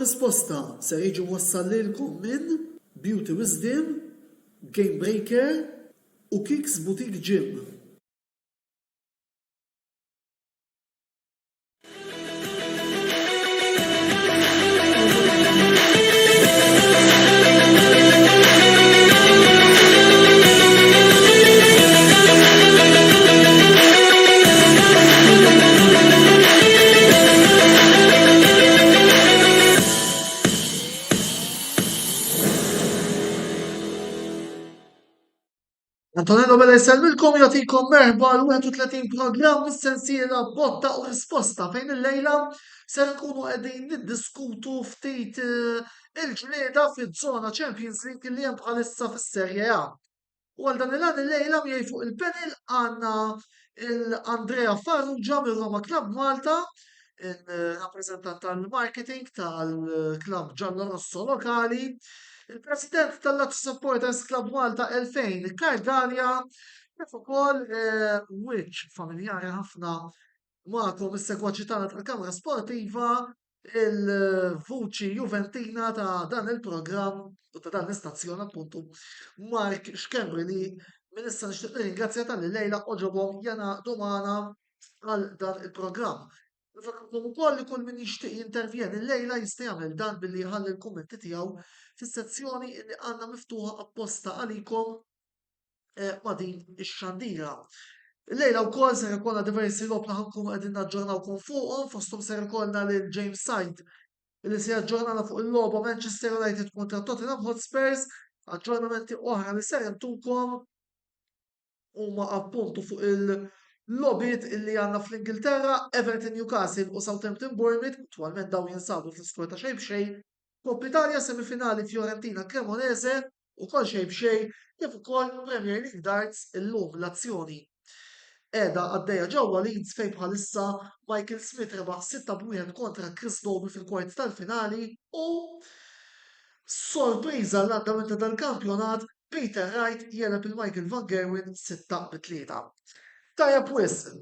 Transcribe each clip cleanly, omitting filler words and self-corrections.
risposta ser jiġi wassal lilkom minn Beauty Wisdom, Game Breaker u Kicks Boutique Gym. Antonello Bella jisellmilkom jagħtikom merħba l-31 programm mis-sensiela botta u risposta fejn illejla ser nkunu qegħdin niddiskutu ftit il-ġlieda fiż-żona Champions League li hemm bħalissa fis-Serje A. U għal dan il-għan il-lejla miegħi fuq il-panel għandna l-Andrea Farrugia mir-Roma Club Malta, il-rappreżentant tal-marketing tal-Club Giallo Rosso lokali, il-President tal-Lazio Supporters Club Malta 2000 Kardania, kif ukoll wiċċ familjari ħafna magħkom is-segwaċi tagħna tal-Kamra Sportiva, il-vuċi Juventina ta' dan il-programm u ta' dan l-istazzjon appuntu Mark Xkembri li minn issa nixtieq ringrazzja tal-lejla oġobhom jana domana għal dan il-programm. Nfakkarkom ukoll li kull min jixtieq jintervjeni l-lejla jista' jagħmel dan billi jħalli l-kummenti tiegħu fis-sezzjoni li għandna miftuħa apposta għalikom ma' din ix-xandira. Illejla wkoll ser ikollna diversi logħob li ħankunu qegħdin naġġornawkom fuqhom, fosthom ser ikollna lil James Side li se jaġġornana fuq il-logħba Manchester United kontra Tottenham Hotspurs, aġġornamenti oħra li ser intukom huma appuntu fuq il-logħbiet illi għandna fl-Ingilterra, Everton Newcastle u Southampton Bournemouth, attwalment dawn jinsabu fl-iskor ta' xejn b'xejn, Coppa Italia semifinali Fiorentina Cremonese u kol xejn b'xejn, kif ukoll Premier League Darts illum l-azzjoni qiegħda għaddejja ġewwa Leeds fejn bħalissa Michael Smith rebaħ 6-1 kontra Chris Doby fil-kwart tal-finali u sorpriża l-andament tal-kampjonat Peter Wright jeleb il-Michael Van Gerwen 6-3. Tajjeb wisq.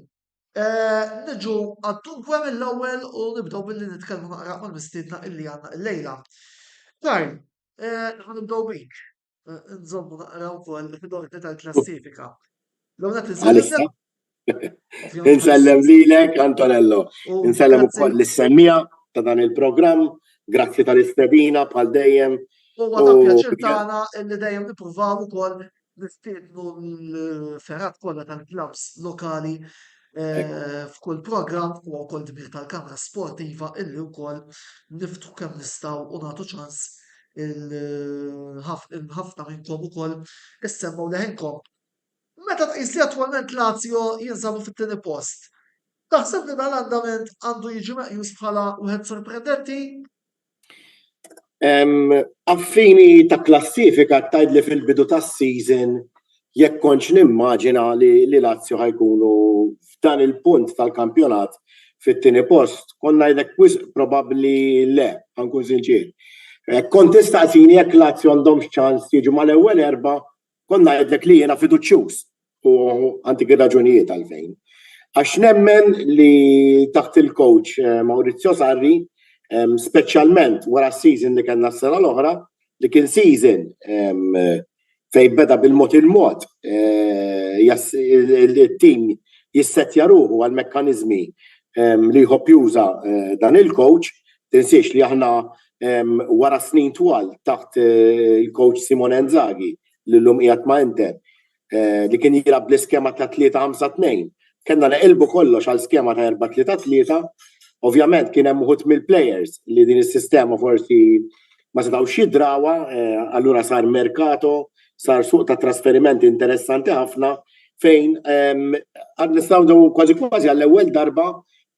Niġu għad-dunkwe mill-ewwel u nibdew billi nitkellmu naqra mal-mistiedna illi għandna illejla. Karl, ħanibdew bik. Nżommu naqra wkoll fid-ordni tal-klassifika. Insellem lilek, Antonello. Insellem ukoll lis-semmija ta' dan il-programm. Grazzi tal-istedina bħal dejjem. Huwa ta' pjaċir tagħna illi dejjem nippruvaw ukoll nistiednu l-ferat kollha tal-klabs lokali f'kull programm u wkoll dbir tal-Kamra Sportiva illi wkoll niftu kemm nistgħu u nagħtu ċans il-ħafna minnkom ukoll issemmaw leħinkom. Meta tqis li attwalment Lazio jinsabu fit-tieni post, taħseb li dan l-andament għandu jiġi meqjus bħala wieħed sorprendenti? Affini ta' klassifika tgħidli fil-bidu tas-season jekk kontx nimmaġina li Lazio ħajkunu f'dan il-punt tal-kampjonat fit-tieni post, konna ngħidlek wisq probabbli le, ħankun sinċir. Kont tistaqsini jekk Lazio għandhomx ċans jiġu mal-ewwel erba', konna ngħidlek li jiena fiduċjuż u għandik ir-raġunijiet għalfejn. Għax nemmen li taħt il-coach Maurizio Sarri, speċjalment wara s-season li kellna s-sena l-oħra, li kien season fejn beda bil-mod il-mod il-tim jissettja ruħu għal-mekkaniżmi li jħobb juża dan il-coach, tinsiex li aħna wara snin twal taħt il-coach Simone Inzaghi li l-lum qiegħed ma' Inter li kien jilgħab bl-iskema ta' 3-5-2. Kenna neqilbu kollox għal skema ta' 4-3-3, ovvjament kien hemm uħud mill-plejers li din is-sistema forsi ma setgħux jidrawha, allura sar merkato, sar suq ta' trasferimenti interessanti ħafna fejn nistgħu kważi kważi għall-ewwel darba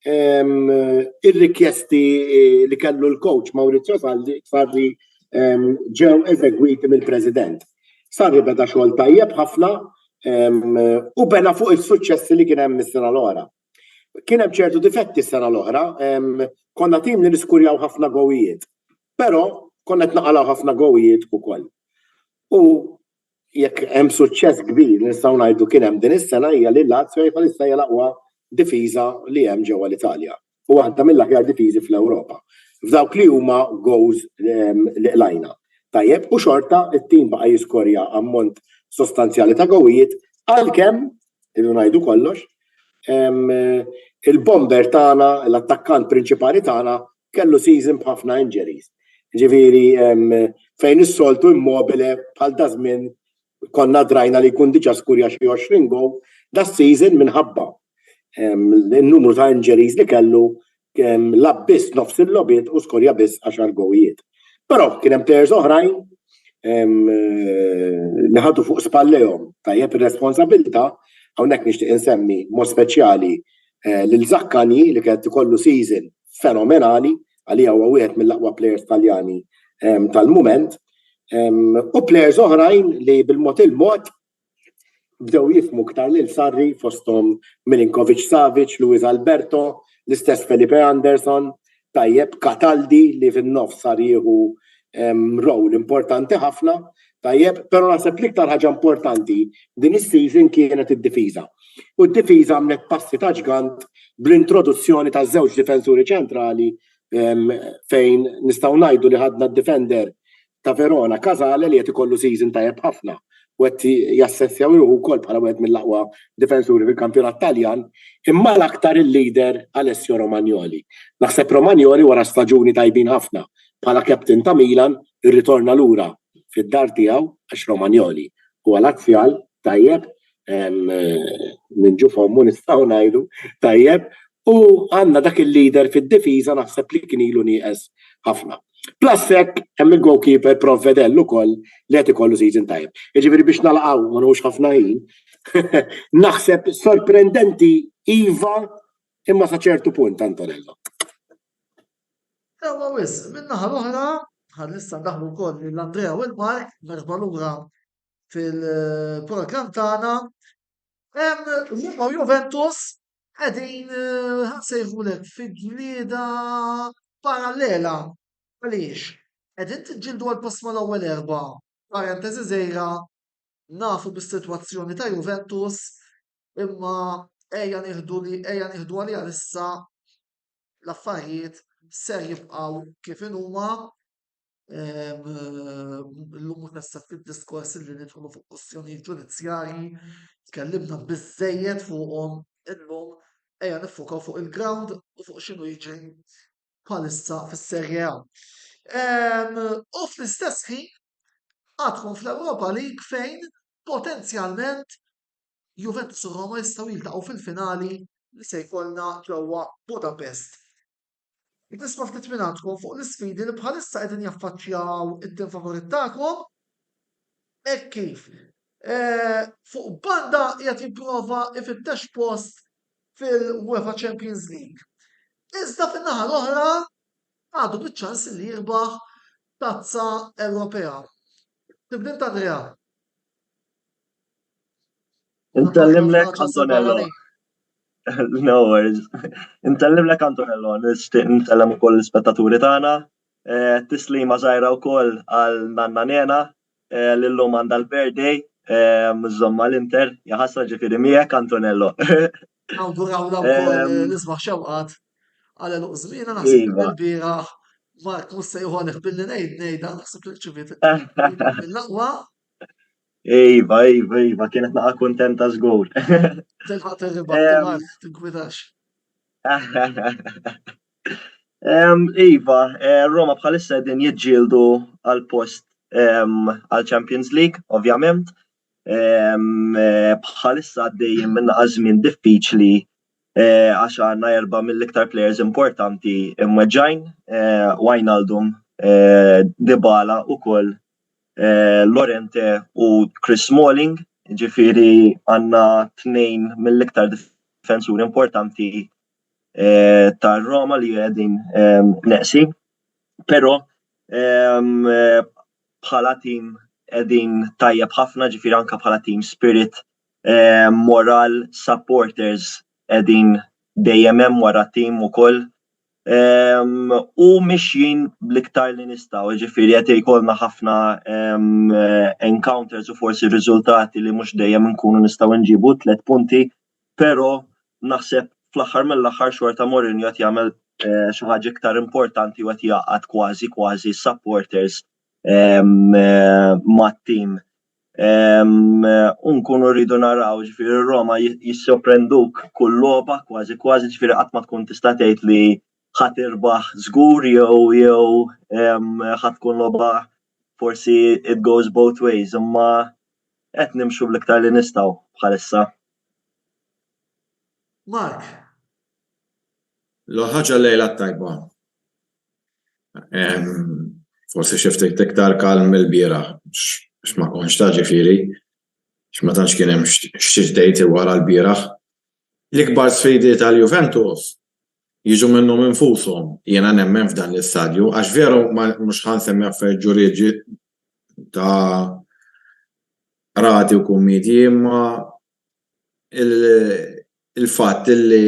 ir-rikjesti li kellu l-coach Maurizio Sarri ġew eżegwiti mill-President. Sarri beda xogħol tajjeb ħafna u bena fuq is-suċċessi li kien hemm is-sena l-oħra. Kien hemm ċertu difetti s-sena l-oħra, konna tim li niskurjaw ħafna gowijiet, però konna qed naqalgħu ħafna gowijiet ukoll. U jekk hemm suċċess kbir nistgħu ngħidu kien hemm din is-sena hija li Lazio bħalissa hija l-aqwa difiża li hemm ġewwa l-Italja u waħda mill-aħjar difiżi fl-Ewropa. f'dawk li huma goals li qlajna. Tajjeb, u xorta it-tim baqa' jiskorja ammont sostanzjali ta' gowijiet għalkemm irdu ngħidu kollox il-bomber tagħna, l-attakkant prinċipali tagħna kellu season b'ħafna injuries. Ġifieri fejn is-soltu Immobile bħal ta' żmien konna drajna li jkun diġà skurja xi 20 goal da season minħabba il-numru ta' injuries li kellu lab biss nofs il-lobiet u skorja biss 10 gowijiet. Però kien hemm players oħrajn li ħadu fuq spallejhom tajjeb ir-responsabilità hawnhekk nixtieq insemmi mod speċjali lil Zaccagni li kienet ikollu season fenomenali għalija huwa wieħed mill-aqwa players Taljani tal-mument u players oħrajn li bil-mod il-mod bdew jifhmu ktar lil Sarri fosthom Milinkovic Savic, Luis Alberto, l-istess Felipe Anderson, tajjeb Cataldi li fin-nofs sar jieħu role importanti ħafna, tajjeb, però naħseb l-iktar ħaġa importanti din is-season kienet id-difiża. U d-difiża għamlet passi ta' ġgant bl-introduzzjoni ta' żewġ difensuri ċentrali fejn nistgħu ngħidu li ħadna d-defender ta' Verona Casale li qed ikollu season tajjeb ħafna. U qed jassessjaw ruħu wkoll bħala wieħed mill-aqwa difensuri fil-kampjonat Taljan, imma l-aktar il-leader Alessio Romagnoli. Naħseb Romagnoli wara staġuni tajbin ħafna bħala kapten ta' Milan irritorna lura fid-dar tiegħu għax Romagnoli huwa l-azzjal tajjeb minn ġufhom nistgħu ngħidu tajjeb u għandna dak il-leader fid-difiża naħseb li kien ilu nieqes ħafna. Plus hekk hemm il-goalkeeper Provedel ukoll li qed ikollu season tajjeb. Jiġifieri biex nalqgħu ma nħux ħafna ħin. Naħseb sorprendenti iva imma sa ċertu punt Antonello. Ewa wis, min-naħa l-oħra ħalissa ndaħlu wkoll lill-Andrea u l-Mark merħba lura fil-programm tagħna. Roma u Juventus qegħdin ħansejħulek fi ġlieda parallela. Għaliex, qegħdin tiġġieldu għall-post mal-ewwel erba'. Parentesi żgħira nafu bis-sitwazzjoni ta' Juventus imma ejja nieħdu għaliha issa l-affarijiet ser jibqgħu kif huma llum nessa fid-diskors li nidħlu fuq kwistjonijiet ġudizzjarji tkellimna biżżejjed fuqhom illum ejja niffokaw fuq il-ground u fuq x'inhu jiġri bħalissa fis-Serje A. U fl-istess ħin għadkom fl-Europa League fejn potenzjalment Juventus u Roma jistgħu jiltaqgħu fil-finali li se jkollna ġewwa Budapest. Nisma' ftit minn għandkom fuq l-isfidi li bħalissa qegħdin jaffaċċjaw it-tim favorit tagħkom hekk kif. Fuq banda qiegħed jipprova ifittex post fil-UEFA Champions League. Iżda fin-naħa l-oħra għadu biċ-ċans li jirbaħ tazza Ewropea. Tibdil ta' Andrea. Intellimlek Antonello. No worries. Intellimlek Antonello, nixtieq nitellem ukoll l-ispettaturi tagħna. Tislima żgħira wkoll għal Nanna Nena lillum għandha l-birthday żomma l-Inter jaħasra ġifieri miegħek Antonello. Nawgurawla wkoll nisma' xewqat għal l-uqżmina naħseb il-bieraħ Mark mhux se jħoneħ billi ngħidha naħseb li rċeviet mill-aqwa. Iva, kienet naqa' kuntenta żgur. Tilħaq tirribat Mark, tinkwitax. Iva, Roma bħalissa qegħdin jiġġieldu għal post għal Champions League, ovvjament. Bħalissa għaddejjin minn żmien diffiċli għax għandna 4 mill-iktar players importanti imweġġajn, Wijnaldum, Dybala ukoll Llorente u Chris Smalling, ġifieri għandna 2 mill-iktar difensuri importanti tar-Roma li qegħdin neqsi. Però bħala tim qegħdin tajjeb ħafna, ġifieri anke bħala team spirit, moral, supporters qegħdin dejjem hemm wara tim ukoll. U mixjin bl-iktar li nistgħu, ġifieri qed jkollna ħafna encounters u forsi riżultati li mhux dejjem nkunu nistgħu nġibu 3 punti, però naħseb fl-aħħar mill-aħħar xorta Mourinho qed jagħmel xi ħaġa iktar importanti u qed jaqgħad kważi supporters mat-tim. Nkunu rridu naraw ġifieri Roma jissorprenduk kull logħba kważi ġifieri qatt ma tkun tista' tgħid li ħadd irbaħ żgur jew ħadd tkun logħba forsi it goes both ways, imma qed nimxu bl-iktar li nistgħu bħalissa. Mark, L-ħaġa lejla tajba. Forsi xiftik iktar kalm il-bieraħ, x'ma konx ta' ġifieri, x'ma tantx kien hemm x'tixdejt wara l-bieraħ. L-ikbar sfidi tal-Juventus jiġu minnhom infushom. Jiena nemmen f'dan l-istadju għax veru mhux ħansemmi affarijiet ġuridiċi ta' rati u kummedji, imma il-fatt li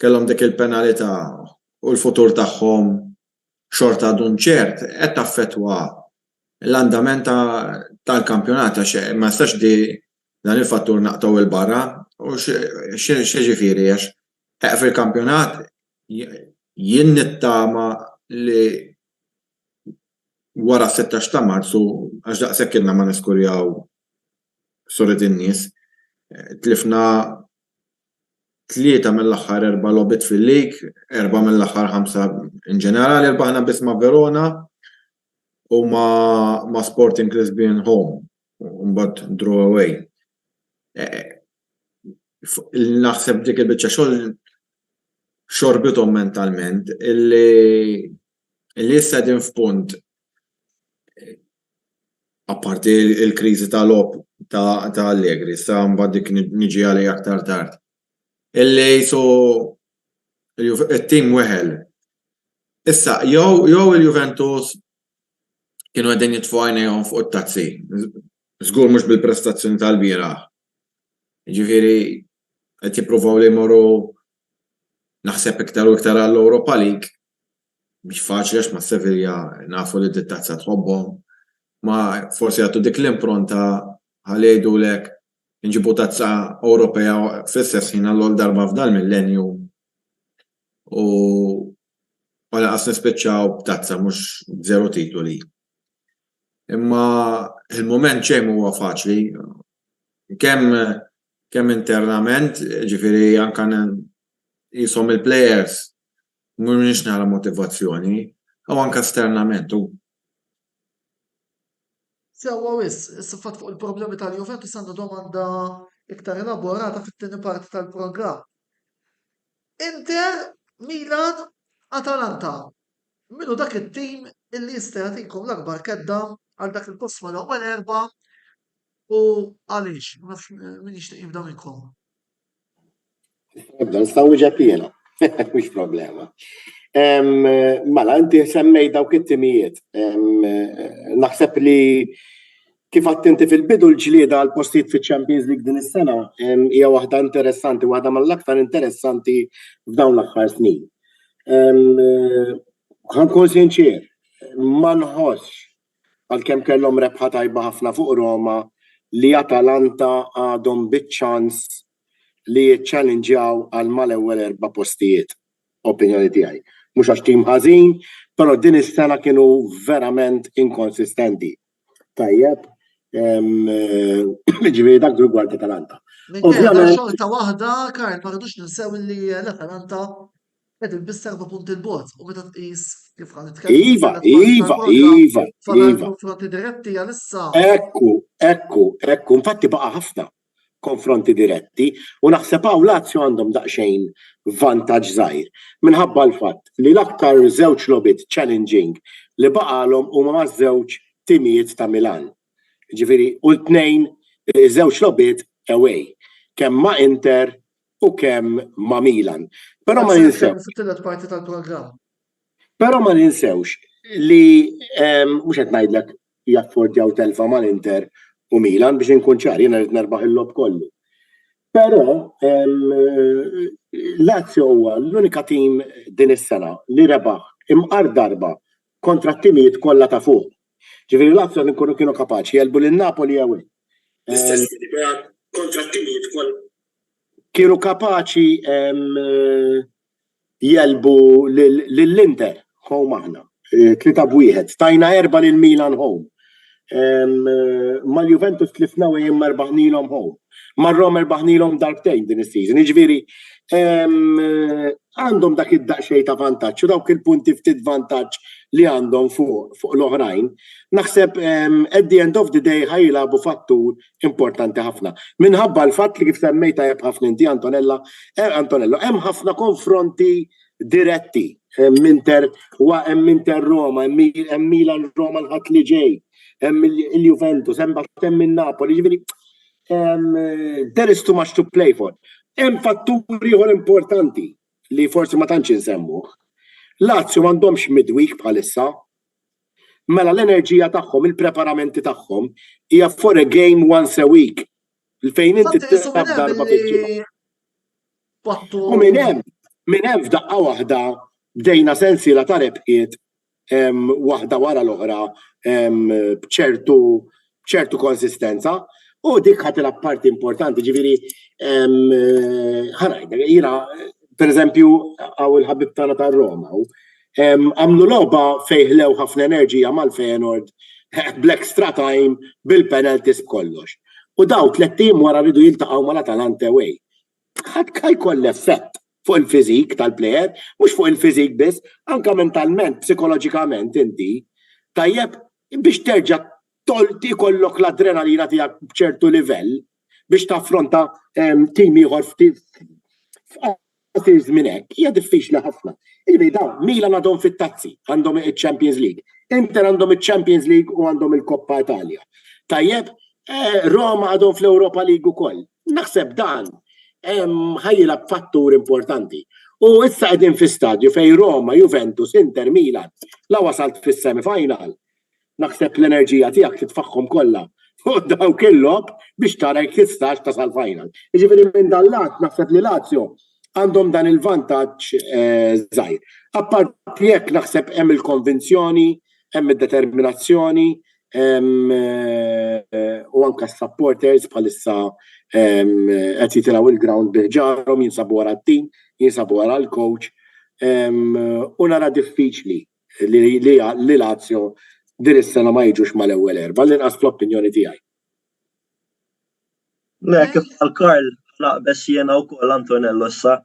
kellhom dik il-penalità u l-futur tagħhom xorta għadhom ċert qed taffettwa l-andament tal-kampjonat għax ma stax di dan il-fattur naqtaw il-barra u x'ġifieri għax fil-kampjonat jien nittama li wara 16 ta' Marzu għax daqshekk ilna ma niskurjaw soret in-nies tlifna 3 mill-aħħar 4 logħbiet fil-lig, 4 mill-aħħar 5 in ġenerali, rbaħna biss ma' Verona u ma' Sporting Lisbon home, u mbagħad draw away. Naħseb dik il-biċċa xogħol xorbithom mentalment illi issa din f'punt apparti il-kriżi tal-logħob ta' Allegri, sa mbagħad dik niġi għalej aktar tard. Illi il-tim weħel. Issa, jew il-Juventus kienu għedin jitfu għajnejhom fuq it-tazzi. Żgur mhux bil-prestazzjoni tal-bieraħ. Ġifieri qed jippruvaw li jmorru naħseb iktar u iktar għall-Europa League. Mhix faċli għax ma' Sevilla nafu li d-tazza tħobbhom. Ma forsi għattu dik l-impronta ħalejdu-lek nġibu tazza Ewropea fl-istess ħin għall darba f'dal millenju u għala qas nispiċċaw b'tazza mhux b'żero titoli. Imma il-mument ċejn huwa faċli kemm internament, ġifieri anke jisom il-plejers mhumiex nara motivazzjoni, u anke esternament. Sewwa s-sifat fuq il-problemi tal-Juventus għandu domanda iktar elaborata fit-tieni parti tal-programm. Inter, Milan, Atalanta. Minu dak it-tim illi jista' jagħtikom l-akbar kedda għal dak il-post mal-ewwel erba' u għaliex, ma nafx min jixtieq jibda minnkom. Nistgħu ġepjena, mhux problema. Mela, inti semmej dawk it-timijiet. Naħseb li kif għadt inti fil-bidu l-ġlieda għal postijiet fiċ-Champions League din is-sena hija waħda interessanti, waħda mill-aktar interessanti f'dawn l-aħħar snin. Ħankun sinċier, ma nħossx għalkemm kellhom rebħa tajba ħafna fuq Roma li Atalanta għadhom biċ-ċans li jiċċallenġjaw għal mal-ewwel 4 postijiet. Opinjoni tiegħi. Mhux għax tim ħażin, però din is-sena kienu verament inkonsistenti. Tajjeb, ġifieri dak rigward Atalanta. Ovvjament xorta waħda, Karl, ma rridux ninsew li l-Atalanta qed ilbiss 4 punti l-bogħod u meta tqis kif ħan nitkellem. Iva. Konfronti diretti għalissa. Ekku, infatti baqa' ħafna konfronti diretti u naħseb hawn Lazio għandhom daqsxejn vantaġġ żgħir minħabba l-fatt li l-aktar żewġ logħbiet challenging li baqalhom huma maż-żewġ timijiet ta' Milan. Ġifieri u l-tnejn żewġ logħbiet away, kemm ma' Inter u kemm ma' Milan. Però ma ninsewx. Fit-tielet parti tal-programm. Però ma ninsewx li mhux qed ngħidlek jaffordjaw telfa mal-Inter u Milan biex inkun ċar, jiena rid nerbaħ il-lob kollu. Però Lazio huwa l-unika tim din is-sena li rebaħ imqar darba kontra t-timijiet kollha ta' fuq. Ġifieri Lazio kienu kapaċi jelbu lil Napoli away. Kontra t-timijiet kollha. Kienu kapaċi jelbu lill-Inter home aħna 3-1, tajna 4 lil Milan home. Mal-Juventus tlifna u jemma rbaħnilhom home. Mar-Roma rbaħnilhom darbtejn din is-season. Jiġifieri għandhom dak id-daqsxejn ta' vantaġġ u dawk il-punti ftit vantaġġ li għandhom fuq l-oħrajn. Naħseb at the end of the day ħajlabu fattur importanti ħafna. Minħabba l-fatt li kif semmejta ħafna inti Antonello, hemm ħafna konfronti diretti Inter Roma, hemm Milan Roma l-ħadd li ġej, hemm il-Juventus, hemm min-Napoli, ġifieri there is too much to play for. Hemm fatturi ieħor importanti li forsi ma tantx insemmuh. Lazio m'għandhomx midweek bħalissa, mela l-enerġija tagħhom, il-preparamenti tagħhom hija for a game once a week. Fejn inti tilab darba fil-ġimgħa. U minn hemm f'daqqa waħda bdejna sensiela ta' rebħiet waħda wara l-oħra b'ċertu konsistenza u dik ħatilha parti importanti, ġifieri ħanajda jiena pereżempju hawn il-ħabib tagħna tar-Roma għamlu logħba fejn ħlew ħafna enerġija mal-Feyenoord bl-extra time bil-penalties b'kollox. U daw 3 tim wara rridu jiltaqgħu mal-Atalanta away. Ħadd jkoll effett fuq il-fiżik tal-plejer, mhux fuq il-fiżik biss, anke mentalment, psikoloġikament inti, tajjeb biex terġa' tolti kollok l-adrenalina tiegħek b'ċertu livell biex taffronta tim ieħor f'qasir żmien hekk, hija diffiċli ħafna. Jiġifieri dawn Milan għadhom fit-tazzi, għandhom iċ-Champions League. Inter għandhom iċ-Champions League u għandhom il-Koppa Italja. Tajjeb, Roma għadhom fl-Europa League ukoll. Naħseb dan ħajjilab fattur importanti. U issa qegħdin fi stadju fejn Roma, Juventus, Inter, Milan la wasalt fis-semifinal. Naħseb l-enerġija tiegħek titfaħħom kollha fuq dawk il-lob biex tara jekk tistax tasal final. Jiġifieri minn dan lat naħseb li Lazio għandhom dan il-vantaġġ żgħir. Apparti hekk naħseb hemm il-konvinzjoni, hemm id-determinazzjoni, u anke s-supporters bħalissa qed jitilgħu il-ground biħġarhom, jinsabu wara t-tim, jinsabu wara l-coach, u nara diffiċli li Lazio din is-sena ma jiġux mal-ewwel erba' l-inqas fl-opinjoni tiegħi. Kif għal Karl naqbes jiena wkoll Antonello issa.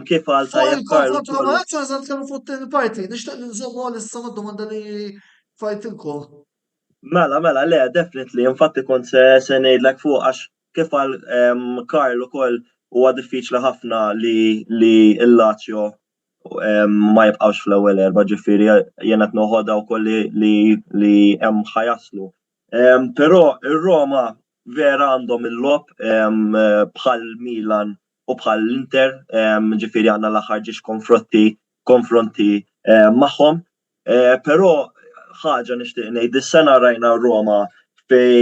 Kif għal tajjeb Karl. Parti, nixtieq li nżommu għal-issa mad-domanda li fajtilkom. Mela, le, definitely, infatti kont se ngħidlek fuq għax kif għal Karl ukoll huwa diffiċli ħafna li l-Lazio ma jibqgħux fl-ewwel erba' ġifieri jiena qed noħodha wkoll li hemm ħajaslu. Però ir-Roma vera għandhom il-lob bħal Milan u bħal Inter, ġifieri għandna l-aħħar ġiex konfronti magħhom. Però ħaġa nixtieq ngħid is-sena rajna Roma fej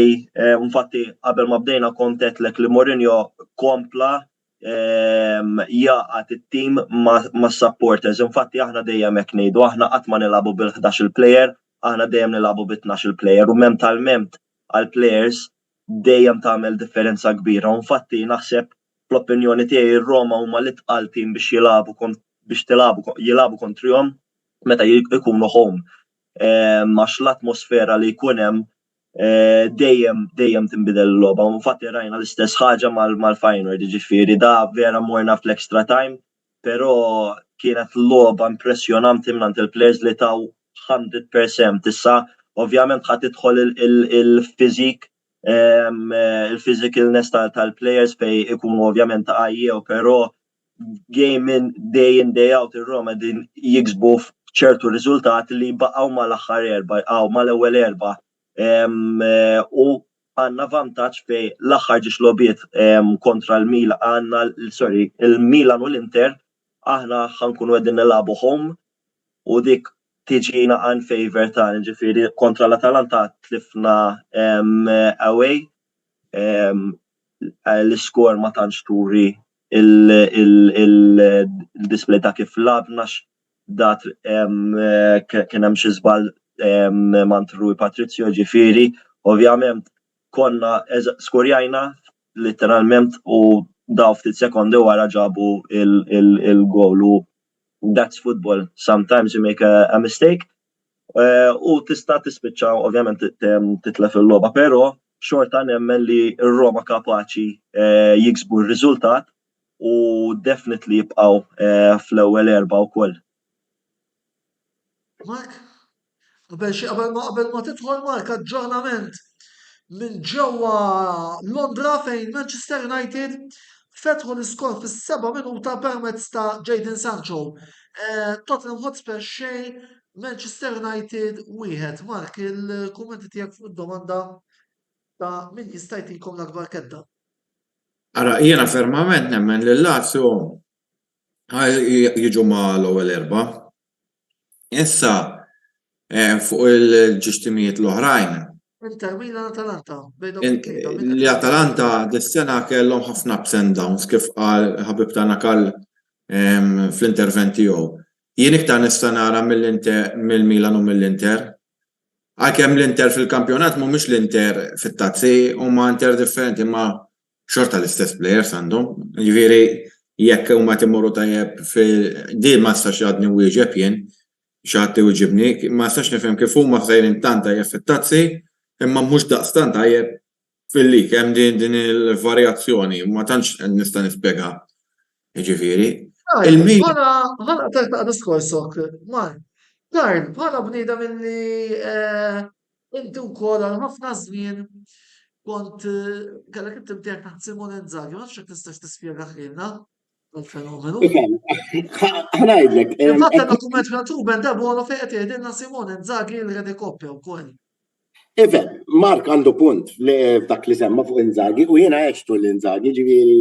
infatti qabel ma bdejna kont qedlek li Mourinho kompla jaqgħad it-tim mas-supporters. Infatti aħna dejjem hekk ngħidu, aħna qatt ma nilagħbu bil-11 plejer, aħna dejjem nilagħbu bi-12 plejer u mentalment għall-plejers dejjem tagħmel differenza kbira. Infatti naħseb fl-opinjoni tiegħi ir-Roma huma l-itqal tim biex jilagħbu kontrihom meta jkunu home. Għax l-atmosfera li jkun hemm dejjem tinbidel l-logħba. Infatti rajna l-istess ħaġa mal-Feyenoord, ġifieri da vera morna fl-extra time, però kienet logħba impressjonanti minn il-players li taw 100%. Issa ovvjament ħadd tidħol il-fiżik il-physicalness tal-players fej ikunu ovvjament għajjew, però game in day out ir-Roma din jiksbu ċertu riżultati li baqgħu mal-aħħar erba' mal-ewwel erba' u għandna vantaġġ fej l-aħħar ġiex logħbiet kontra il-Milan u l-Inter aħna ħankunu qegħdin nilagħbu home u dik tiġina għan favor tagħna, ġifieri kontra l-Atalanta tlifna away l-iskor ma tantx turi il-display ta' kif labnax dat kien hemm xi żball Mantru Patrizio, ġifieri ovvjament konna skorjajna literalment u daw ftit sekondi wara ġabu il-golu that's football. Sometimes you make a mistake. U tista' tispiċċa ovvjament titlef il-logħba, però xorta nemmen li r-Roma kapaċi jiksbu r-riżultat u definitely jibqgħu fl-ewwel erba' wkoll. Mark, qabel ma tidħol Mark aġġornament minn ġewwa Londra fejn Manchester United fetħu l-iskor fis-7 minuta permezz ta' Jadon Sancho. Tottenham Hotspur xejn, Manchester United wieħed. Mark, il-kummenti tiegħek fuq id-domanda ta' min jista' jtikom l-akbar kedda. Ara, jiena fermament nemmen li l-Lazio jiġu ma l-ewwel erba'. Issa fuq il-ġixtimijiet l-oħrajn. Inter Milan Atalanta. Li Atalanta dis-sena kellhom ħafna ups and downs kif qal ħabib tagħna Kall fl-intervent tiegħu. Jien iktar nista' nara mill-Milan u mill-Inter. Għalkemm l-Inter fil-kampjonat mhumiex l-Inter fit-tazzi huma Inter differenti ma xorta l-istess players għandhom. Jiġifieri jekk huma timorru tajjeb din ma nistax għadni wieġeb jien x'għadti wieġibni, ma nistax nifhem kif huma sejrin tant tajjeb fit-tazzi imma mhux daqstant tajjeb fil-lig hemm din il-varjazzjoni ma tantx nista' nispjega. Jiġifieri Ħana tarta diskorsok, Mark. Karl, bħala bnida minni inti wkoll għal ħafna żmien kont kellek inti bdejt taħt Simone Inzaghi, ma nafx tistax tispjega ħilna l-fenomenu. Ħanajdlek. Infatti għandna kumment minn Ruben Debolo fejn qed jgħidilna Simone Inzaghi l-redi koppja wkoll. Ivan, Mark għandu punt f'dak li semma fuq Inzaghi u jiena għextu l-Inzaghi, ġifieri.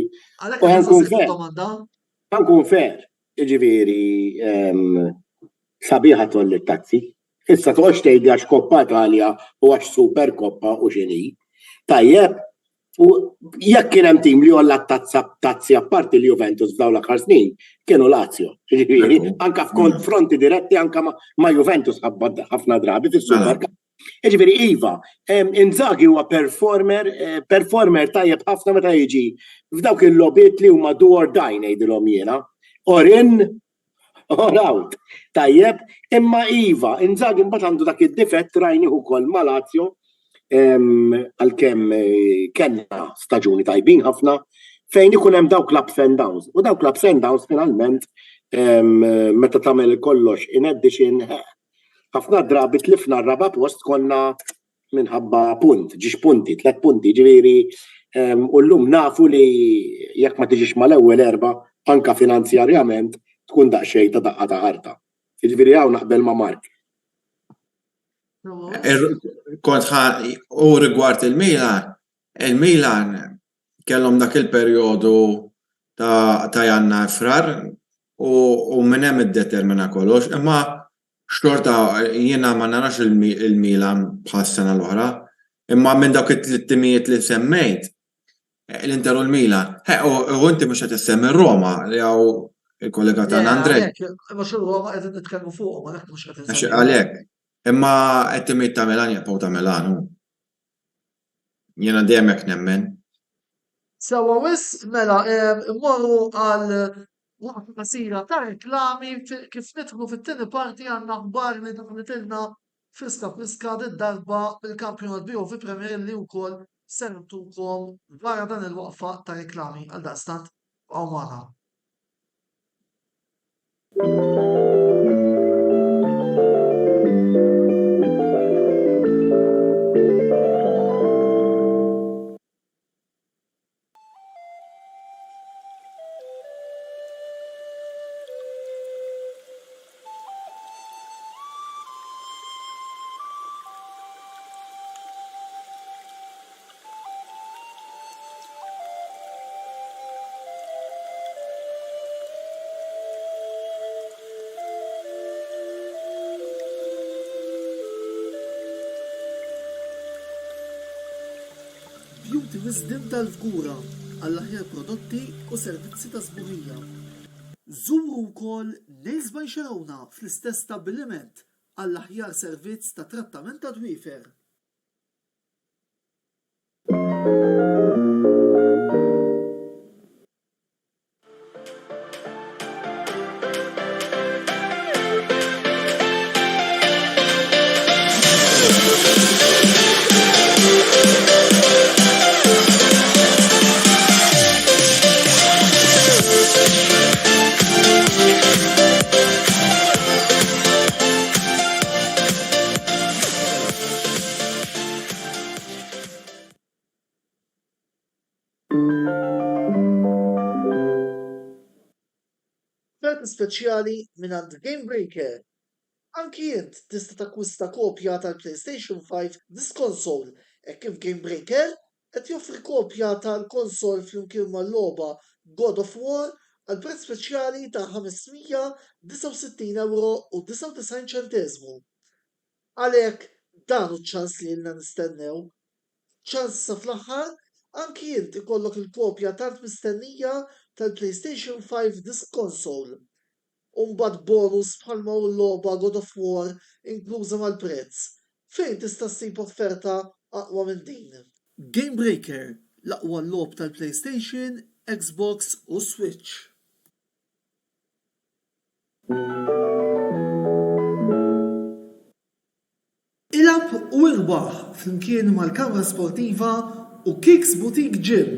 Ħankun fair, ġifieri sabiħa tolli t-tazzi. Issa toqgħodx tgħidli għax Koppa Italja u għax Super Koppa u x'inhi. Tajjeb, u jekk kien hemm tim li jolla tazzi apparti li Juventus f'dawn l-aħħar snin kienu Lazio. Ġifieri, anke f'konfronti diretti anke ma' Juventus ħafna drabi fis-Super Cup. Ġifieri iva, Inzaghi huwa performer tajjeb ħafna meta jiġi f'dawk il-lobiet li huma do or die ngħidilhom jiena. Or in, or out. Tajjeb, imma iva, Inzaghi mbagħad għandu dak id-difett rajnih ukoll ma' Lazio għalkemm kellna staġuni tajbin ħafna fejn ikun hemm dawk l-ups and downs. U dawk l-ups and downs finalment meta tagħmel kollox in addition ħafna drabi tlifna r-raba' post konna minħabba punt, ġiex punti, 3 punti, ġifieri u llum nafu li jekk ma tiġix mal-ewwel erba' anke finanzjarjament tkun daqsxejn ta' daqqa ta' ħarta. Jiġifieri hawn naqbel ma' Mark. U rigward il-Milan kellhom dak il-perjodu ta' janna frar u minn hemm iddetermina kollox, imma xorta jiena ma narax il-Milan bħas-sena l-oħra, imma minn dawk it-timijiet li semmejt l-Inter u l-Milan. U inti mhux qed issemmi Roma li hawn il-kollega tagħna Andrej. Imma x'Roma qed nitkellmu fuqhom għalhekk mhux qed insemmi. Għalhekk. Imma it-timijiet ta' Milan jaqgħu ta' Milan hu. Jiena dejjem hekk nemmen. Sewa wis mela immorru għal waqt qasira ta' reklami kif nidħlu fit-tieni parti għandna aħbar li daħlitilna friska darba bil-kampjonat biju fi Premier li wkoll sertukom wara dan il-waqfa ta' reklami għal daqstant għaw magħna. Beauty Wisdom tal-Fgura għall-aħjar prodotti u servizzi ta' sbuħija. Żuru wkoll Nails by Xerawna fl-istess stabbiliment għall-aħjar servizz ta' trattament ta' dwiefer. speċjali mingħand Game Breaker. Anki int tista' takkwista kopja tal-PlayStation 5 Disc Console hekk kif Game Breaker qed joffri kopja tal-konsol flimkien mal-logħba God of War għal prezz speċjali ta' €569.99. Għalhekk dan hu ċ-ċans li ilna nistennew. ċans sa fl-aħħar anki int ikollok il-kopja tant mistennija tal-PlayStation 5 Disc Console. U mbagħad bonus bħalma hu l-logħba God of War inkluża mal-prezz. Fejn tista' ssib offerta aqwa minn din? Game Breaker, l-aqwa logħob tal-PlayStation, Xbox u Switch. Ilab u irbaħ flimkien mal-kamra sportiva u Kicks Boutique Gym.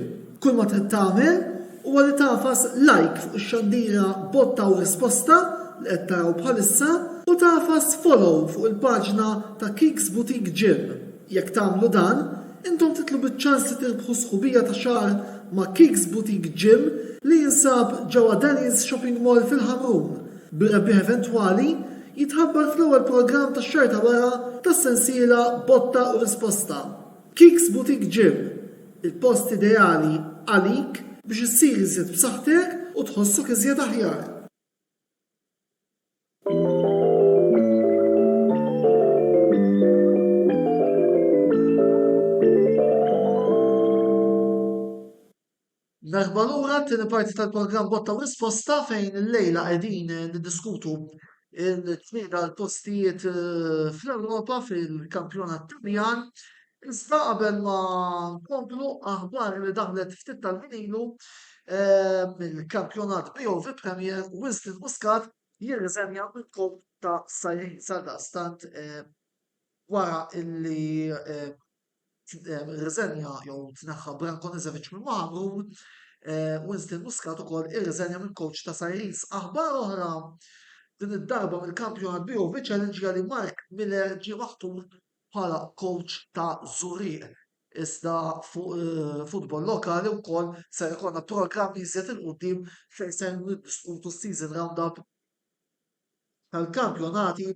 Kull ma trid tagħmel huwa li tafas like fuq ix-xandira botta u risposta li qed taraw bħalissa u tafas follow fuq il-paġna ta' Kicks Boutique Gym. Jekk tagħmlu dan, intom titlu biċ-ċans li tirbħu sħubija ta' xahar ma' Kicks Boutique Gym li jinsab ġewwa Denny's Shopping Mall fil-Ħamrun. Bir-rebbieħ eventwali jitħabbar fl-ewwel programm tax-xahar ta' wara tas-sensiela botta u risposta. Kicks Boutique Gym, il-post ideali għalik biex issir iżjed b'saħħtek u tħossok iżjed aħjar. Merħba lura t-tieni parti tal-programm Botta u Risposta fejn illejla qegħdin niddiskutu il-tnieda l-postijiet fl-Ewropa fil-kampjonat Taljan. Iżda qabel ma nkomplu aħbar li daħlet ftit tal-ħinilu mill-kampjonat BOV Premier Winston Muscat jirriżenja mill-kop ta' Sajrin sal-daqstant wara illi riżenja jew tneħħa Branko Niżevic minn Maħmrun, Winston Muscat ukoll irriżenja mill-coach ta' Sajrin. Aħbar oħra din id-darba mill-kampjonat BOV Challenge li Mark Miller ġie maħtur bħala coach ta' Zurich. Iżda fuq futbol lokali wkoll se jkollna programmi iżjed il-qudiem fejn se niddiskutu season roundup tal-kampjonati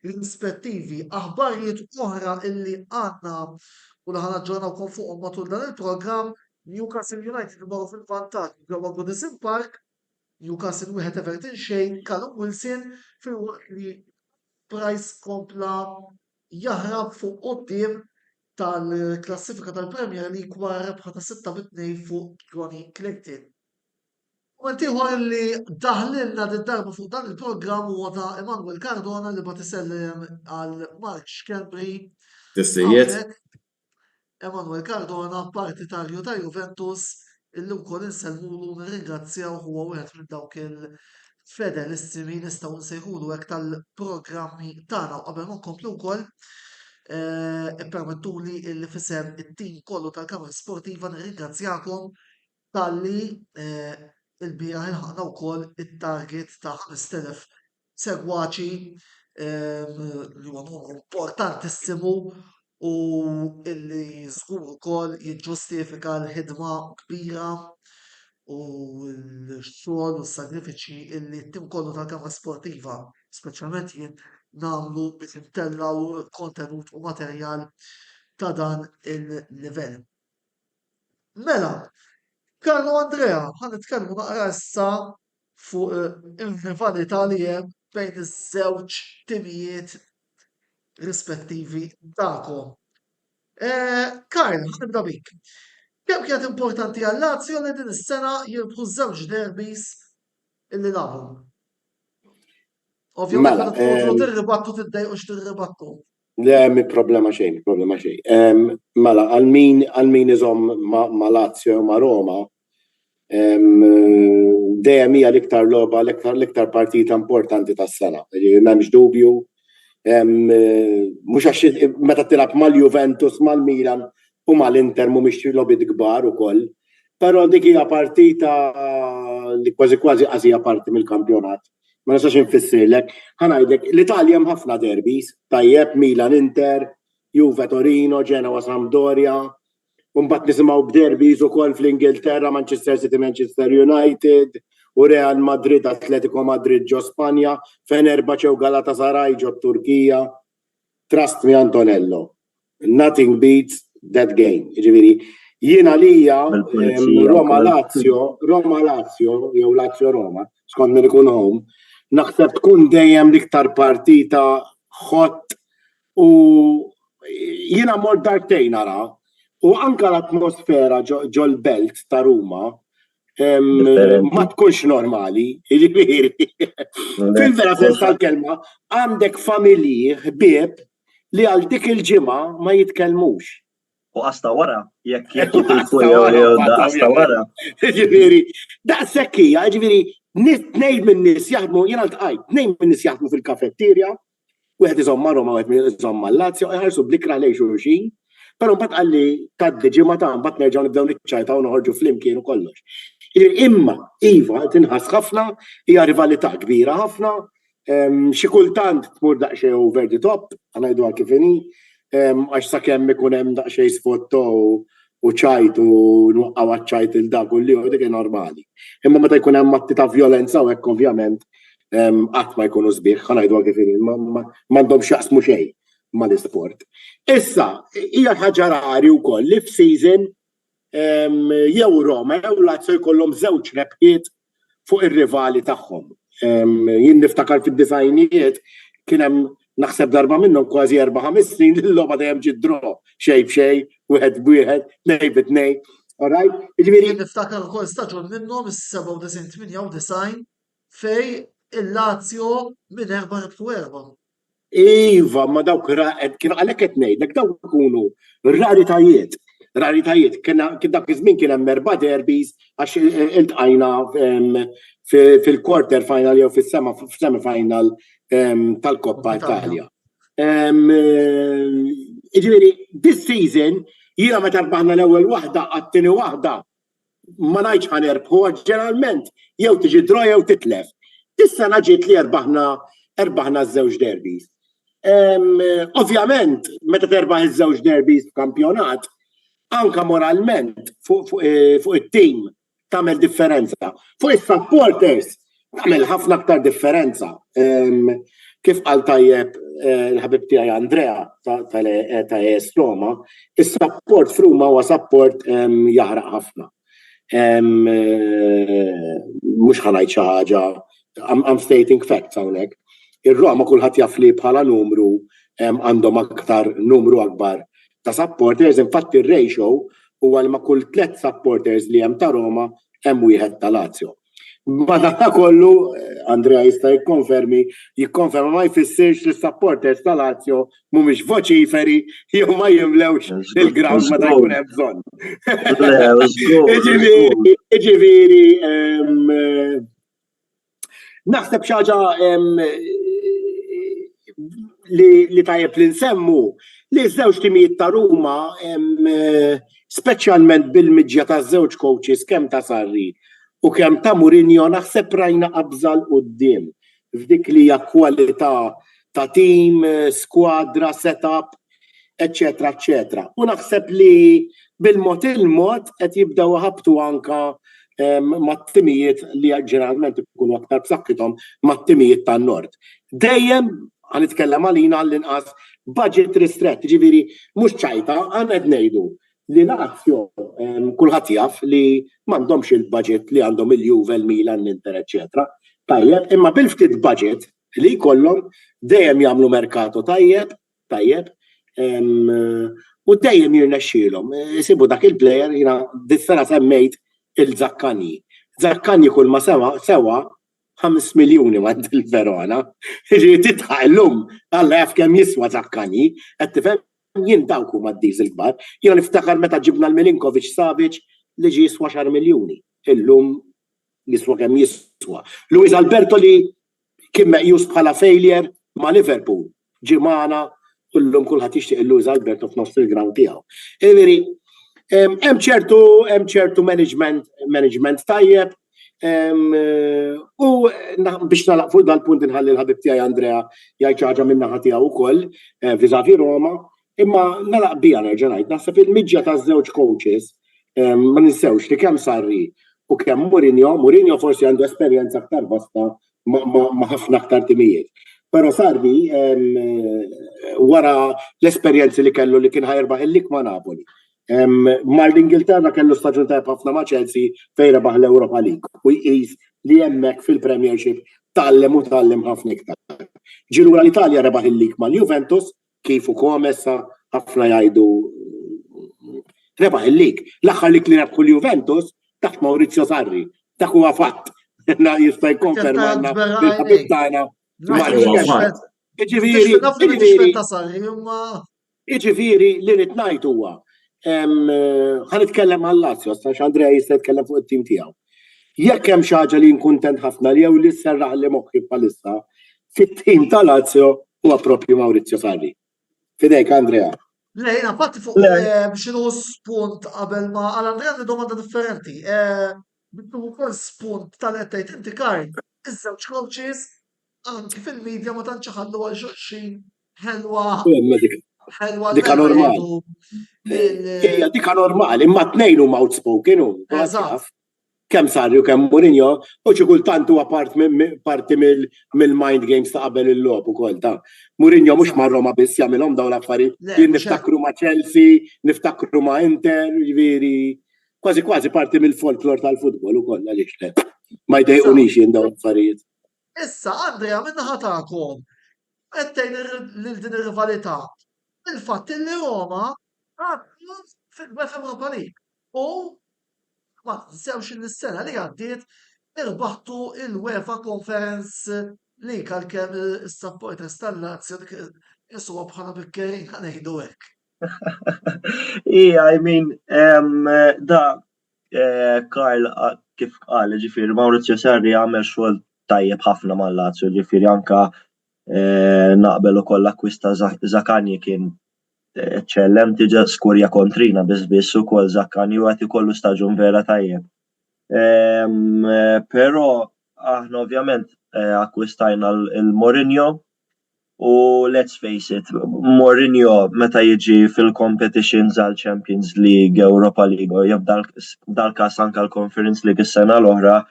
rispettivi. Aħbarijiet oħra illi għandna u li ħanaġġornawkom fuqhom matul dan il-programm, Newcastle United imorru fil-vantaġġ ġewwa Goodison Park, Newcastle wieħed Everton xejn, Callum Wilson fil-waqt li Price kompla jaħrab fuq quddiem tal-klassifika tal-Premier League wara rebħa ta' 6-2 fuq Ronnie Clayton. Moment ieħor li daħlilna darba fuq dan il-programm huwa ta' Emmanuel Cardona li bad isellem għal Mark Schembri. Testijiet? Emmanuel Cardona, partitarju ta' Juventus, illi wkoll insellmulu nirringrazzjaw huwa wieħed minn dawk il-fedelissimi nistgħu nsejħulu hekk tal-programmi tagħna. U qabel ma nkomplu wkoll ippermettuli illi fisem it-tim kollu tal-Kamra Sportiva nirringrazzjakom talli il-bieraħ ilħaqna wkoll it-target ta' 5,000 segwaċi li huwa numru importantissimu u illi żgur ukoll jiġġustifika l-ħidma kbira u l-xogħol u s-sagrifiċi illi t-tim kollu tal-Kamra Sportiva, speċjalment jien, nagħmlu biex intellaw kontenut u materjal ta' dan il-livell. Mela, Carlo Andrea, ħan nitkellmu naqra issa fuq il-rivalità li hemm bejn iż-żewġ timijiet rispettivi tagħkom. Karl, nibda bik. Kemm kienet importanti għal Lazio li din is-sena jirbħu żewġ derbis illi lagħbu? Ovvjament meta tkunu tirribattu tiddejqux tirribattu. Le, mi problema xejn. Mela, għal-min iżomm ma' Lazio u ma' Roma, dejjem hija l-iktar logħba, l-iktar partita importanti tas-sena. M'hemmx dubju. Mhux għax meta tilab mal-Juventus, mal-Milan u mal-Inter mhumiex logħbiet kbar ukoll. Però dik hija partita li kważi qasija parti mill-kampjonat. Ma nistax infissirlek, ħanajdlek l-Italja hemm ħafna derbis, tajjeb Milan Inter, Juve Torino, Genoa Sampdoria, u mbagħad nisimgħu b'derbis ukoll fl-Ingilterra, Manchester City, Manchester United, u Real Madrid, Atletico Madrid ġo Spanja, Fenerbahce u Galatasaray ġo Turkija. Trust me, Antonello. Nothing beats that game. Ġifieri, jiena lija Roma Lazio, jew Lazio Roma, skont min ikun home, naħseb tkun dejjem l-iktar partita hot u jiena mort darbtejn nara u anke l-atmosfera ġo l-belt ta' Ruma ma tkunx normali, ġifieri. Fil-vera sens tal-kelma, għandek familji, ħbieb li għal dik il-ġimgħa ma jitkellmux. U għasta wara, jekk jitilfu jew għasta wara. Ġifieri, daqshekk hija, ġifieri, tnejn minn nies jaħdmu, jiena ltqajt, tnejn minn nies jaħdmu fil-kafetterja, wieħed iżomm ma' Roma, wieħed iżomm ma' Lazio, jħarsu blikra lejn xulxin, però mbagħad qalli tgħaddi ġimgħa ta' mbagħad nerġgħu nibdew niċċajtaw noħorġu flimkien u kollox. Imma iva tinħass ħafna, hija rivalità kbira ħafna, xi kultant tmur daqsxejn over the top, ngħidu kif inhi, għax sakemm ikun hemm daqsxejn sfotto u ċajt u nwaqqgħu għaċ-ċajt il-dak u l-ieħor dik normali. Imma meta jkun hemm atti ta' vjolenza u hekk ovvjament qatt ma jkunu sbieħ, ngħidu kif inhi, m'għandhomx jaqsmu xejn mal-isport. Issa, hija ħaġa rari wkoll li f'season jew Roma jew Lazio jkollhom żewġ rebħiet fuq ir-rivali tagħhom. Jien niftakar fid-disajnijiet kien hemm naħseb darba minnhom kważi 4-5 snin li l-logħba dejjem ġiet draw xejn b'xejn, wieħed b'wieħed, tnejn b'tnejn. Alright? Jiġifieri niftakar ukoll staġun minnhom is-97-98 fej il-Lazio minn 4 rebħu 4. Iva, ma dawk kienu għalhekk qed ngħidlek dawk ikunu raritajiet. Kien dak iż-żmien kien hemm 4 derbys għax iltqajna fil-quarter final jew fis-semi final tal-Koppa Italja. Jiġifieri, this season jiena meta rbaħna l-ewwel waħda għat-tieni waħda ma ngħidx ħanerbħu ġeneralment jew tiġi draw jew titlef. Dis-sena ġiet li erbaħna ż-żewġ derbys. Ovvjament, meta terbaħ iż-żewġ derbys f'kampjonat, anka moralment fuq it-tim tagħmel differenza. Fuq is-supporters tagħmel ħafna aktar differenza. Kif qal tajjeb il-ħabib tiegħi Andrea ta' AS Roma, is-support f'Ruma huwa support jaħraq ħafna. Mhux ħanajt xi ħaġa, I'm stating facts hawnhekk. Ir-Roma kulħadd jaf li bħala numru għandhom aktar numru akbar ta' supporters, infatti ir-ratio huwa li ma' kull 3 supporters li hemm ta' Roma hemm wieħed ta' Lazio. Madonna kollu, Andrea jista' jikkonferma ma jfissirx li supporters ta' Lazio mhumiex voċiferi jew ma jimlewx il-ground meta jkun hemm bżonn. Jiġifieri naħseb xi ħaġa li tajjeb li nsemmu li ż-żewġ timijiet ta' Ruma speċjalment bil-miġja taż-żewġ coaches kemm ta' Sarri u kemm ta' Mourinho naħseb rajna qabżal quddiem f'dik li hija kwalità ta' tim, skwadra, setup, eċetera, eċetera. U naħseb li bil-mod il-mod qed jibdew ħabtu anka mat-timijiet li ġeneralment ikunu aktar b'saħħithom mat-timijiet tan-Nord. Dejjem ħanitkellem għalina għall-inqas budget ristret, ġifieri mhux ċajta għandna qed ngħidu li Lazio kulħadd jaf li m'għandhomx il-budget li għandhom il-Juve, il-Milan, l-Inter, eċetera. Tajjeb, imma bil-ftit budget li jkollhom dejjem jagħmlu merkato tajjeb u dejjem jirnexxielhom. Isibu dak il-plejer jiena dis-sena semmejt il-Zaccagni. Zaccagni kull ma sewa 5 miljuni mad il-Verona. Ġiet titħallum Alla jaf kemm jiswa Zaccagni, qed tifhem jien dawk huma d-diesel kbar. Jiena niftakar meta ġibna l-Milinkovic Savic li ġie jiswa 10 miljuni. Illum jiswa kemm jiswa. Luis Alberto li kien meqjus bħala failure ma' Liverpool. Ġimana kullhom kulħadd jixtieq Luis Alberto f'nofs il-ground tiegħu. Jiġifieri hemm ċertu management tajjeb u biex nagħlaq fuq dal-punt inħalli l-ħabib tiegħi Andrea jgħid xi ħaġa min-naħa tiegħu wkoll viżavi Roma, imma nagħlaq bija nerġa' ngħid naħseb il-miġja taż-żewġ coaches ma ninsewx li kemm Sarri u kemm Mourinho forsi għandu esperjenza aktar vasta ma' ħafna aktar timijiet. Però Sarri wara l-esperjenzi li kellu li kien ħajrbaħ il-lik ma' Napoli. Mal-Ingilterra kellu staġun tajb ħafna ma' Chelsea fejn rebaħ l-Europa League u jqis li hemmhekk fil-Premiership tallem ħafna iktar. Ġilu l-Italja rebaħ il-lik mal-Juventus kif ukoll issa ħafna jgħidu rebaħ il-lik. L-aħħar lik li rebħu l-Juventus taħt Maurizio Sarri. Dak huwa fatt. Jista' jkonferma bil-ħabib tagħna. Jiġifieri li rid ngħid huwa ħanitkellem għal-Lazio, għax Andrea jista' jitkellem fuq it-tim tiegħu. Jekk hemm xi ħaġa li nkuntent ħafna li jew li sserraħ li moħħi bħalissa fit-tim ta' Lazio huwa proprju Maurizio Sarri. Fidejk Andrea. Lejna, fatti fuq biex spunt qabel ma għal-Andrea li domanda differenti. Bittu ukoll spunt tal-qed inti Karl, iż-żewġ coaches anki fil-medja ma tantx ħallu għal xulxin ħelwa. Dika normali. Dika normali, imma t-nejn huma outspoken hu. Kemm Sarri u kemm Mourinho, u xi kultant huwa parti mill-mind games ta' qabel il-logħob ukoll ta'. Mourinho mhux ma' Roma biss jagħmilhom dawn l-affarijiet. Jien niftakru ma' Chelsea, niftakru ma' Inter, jiġifieri kważi parti mill-folklor tal-futbol ukoll għaliex le. Ma jdejqunix jien dawn l-affarijiet. Issa Andrea min-naħa tagħkom qedtejn lil din ir-rivalità. Il-fatt li Roma fil-UEFA Europa League u ma tinsewx is-sena li għaddiet irbaħtu il-UEFA Conference League għalkemm is-supporters tal-Lazio jisuwa bħala bikkerin ngħidu hekk. I mean, Karl kif qal, ġifieri Maurizio Sarri għamel xogħol tajjeb ħafna mal-Lazio, ġifieri anka naqbel ukoll l-akkwista Zaccagni kien eccellenti ġa skurja kontrina biss ukoll Zaccagni u qed ikollu staġun vera tajjeb. Però aħna ovvjament akkwistajna il-Mourinho u let's face it, Mourinho meta jiġi fil-competitions għal Champions League, Europa League u dal-każ anke l-Conference League is-sena l-oħra,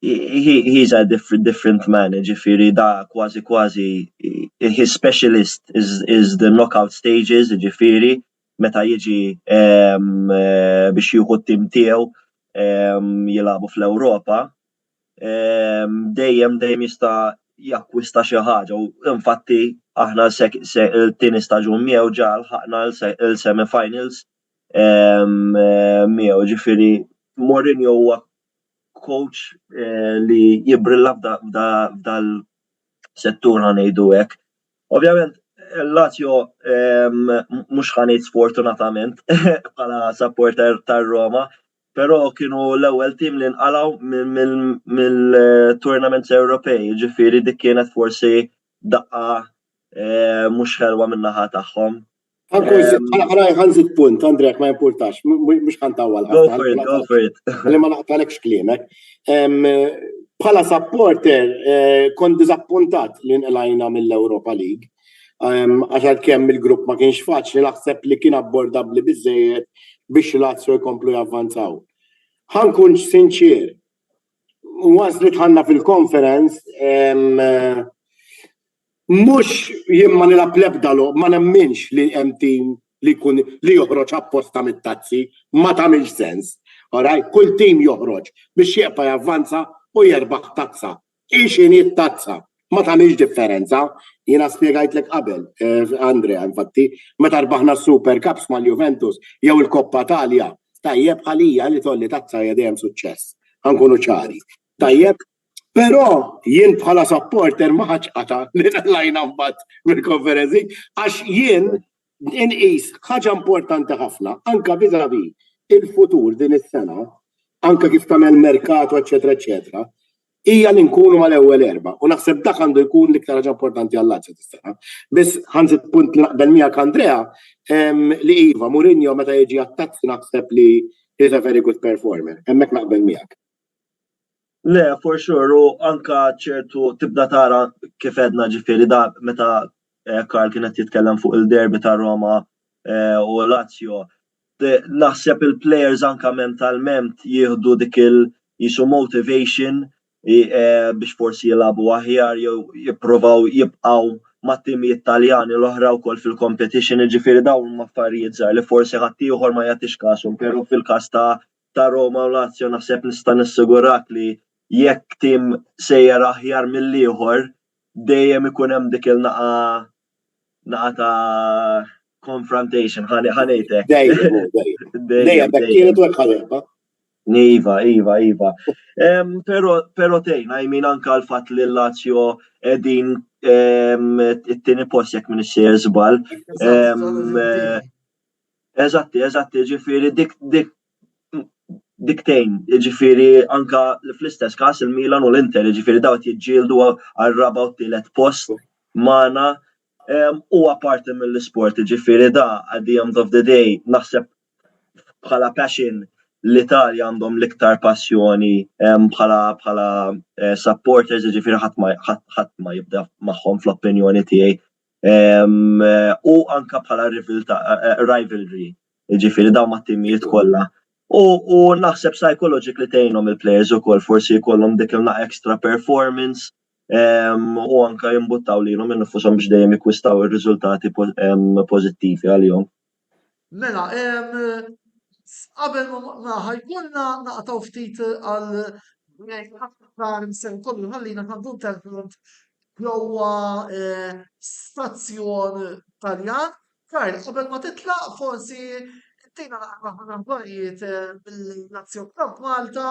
he's a different man, ġifieri da kważi his specialist is the knockout stages, ġifieri meta jiġi biex jieħu t-tim tiegħu jilagħbu fl-Ewropa, dejjem jista' jakkwista xi ħaġa u infatti aħna il-tieni staġun miegħu ġa ħaqna l-semi-finals miegħu, ġifieri Mourinho huwa coach li jibrilla f'dal settur ngħidu hekk. Ovvjament Lazio mhux ħanejt sfortunatament bħala supporter tar-Roma, però kienu l-ewwel tim li nqalgħu mill-tournaments Ewropej, ġifieri dik kienet forsi daqqa mhux ħelwa min-naħa tagħhom. Ħanżid punt, Andrek, ma importax, mhux ħantawwal. Go for it. Li ma naqtalekx kliemek. Bħala supporter kont diżappuntat li nqelajna mill-Europa League. Għax kemm il-grupp ma kienx faċli naħseb li kien abbordabbli biżżejjed biex Lazio jkomplu javvanzaw. Ħankun sinċier. Once li tħanna fil-conference, mux jien ma nilab lebdalo, ma nemminx li hemm tim li joħroġ apposta mit-tazzi, ma tagħmilx sens. Alright, kull tim joħroġ biex jieqa javvanza u jerbaħ tazza. Ixini t-tazza, ma tagħmilx differenza. Jiena spjegajtlek qabel, Andrea, infatti, meta rbaħna Super Cups mal-Juventus jew il-Koppa Italja, tajjeb għalija li tolli tazza hija dejjem suċċess. Ħankunu ċari. Tajjeb. Però jien bħala supporter ma ħaġqata li nlajna mbagħad mill-konferenzi għax jien inqis ħaġa importanti ħafna anke viżavi il-futur din is-sena, anke kif tagħmel merkato, eċetera, eċetera, hija li nkunu mal-ewwel erba' u naħseb dak għandu jkun l-iktar ħaġa importanti għall-Lazio dis-sena. Biss ħanżid punt li naqbel miegħek Andrea li iva Mourinho meta jiġi attazzi naħseb li is a very good performer. Hemmhekk naqbel miegħek. Le, for sure, u anka ċertu tibda tara kif edna ġifieri da meta Karl kienet jitkellem fuq il-derbi ta' Roma u Lazio. naħseb il-players anka mentalment jieħdu dik jisu motivation biex forsi jilabu aħjar jew jippruvaw jibqgħu mat-timijiet Taljani l-oħra wkoll fil-competition, ġifieri dawn huma affarijiet żgħar li forsi ħadd ieħor ma jagħtix każhom, però fil-każ ta' Roma u Lazio naħseb nista' nissigurak li jekk tim sejjer aħjar mill-ieħor dejjem ikun hemm dik il-naqa ta' confrontation, ħanejtek. Dejjem kienet u ħaleba. Iva. Pero tejn, anka l-fatt li l-Lazio edin it-tieni post jekk minn ix-xejn żball. Eżatti, ġifieri diktejn, ġifieri anka fl-istess każ il-Milan u l-Inter, ġifieri daw jiġġieldu għar-raba' u tielet post magħna huwa parti mill-isport, ġifieri da at the end of the day naħseb bħala passion l-Italja għandhom l-iktar passjoni bħala supporters, ġifieri ħadd ma jibda magħhom fl-opinjoni tiegħi. U anka bħala rivalry, ġifieri dawn mat-timijiet kollha. U naħseb psychologically tgħinhom il-players ukoll forsi jkollhom dik extra performance u anka jimbuttaw lilhom infushom biex dejjem jikkwistaw ir-riżultati pożittivi għalihom. Mela, qabel ma ħajkolna naqtaw ftit għal kollu ħallina kandu intervent ġewwa stazzjon Taljan. Karl, qabel ma titlaq forsi tina naqra affarijiet mill-Nazzjon ta' Malta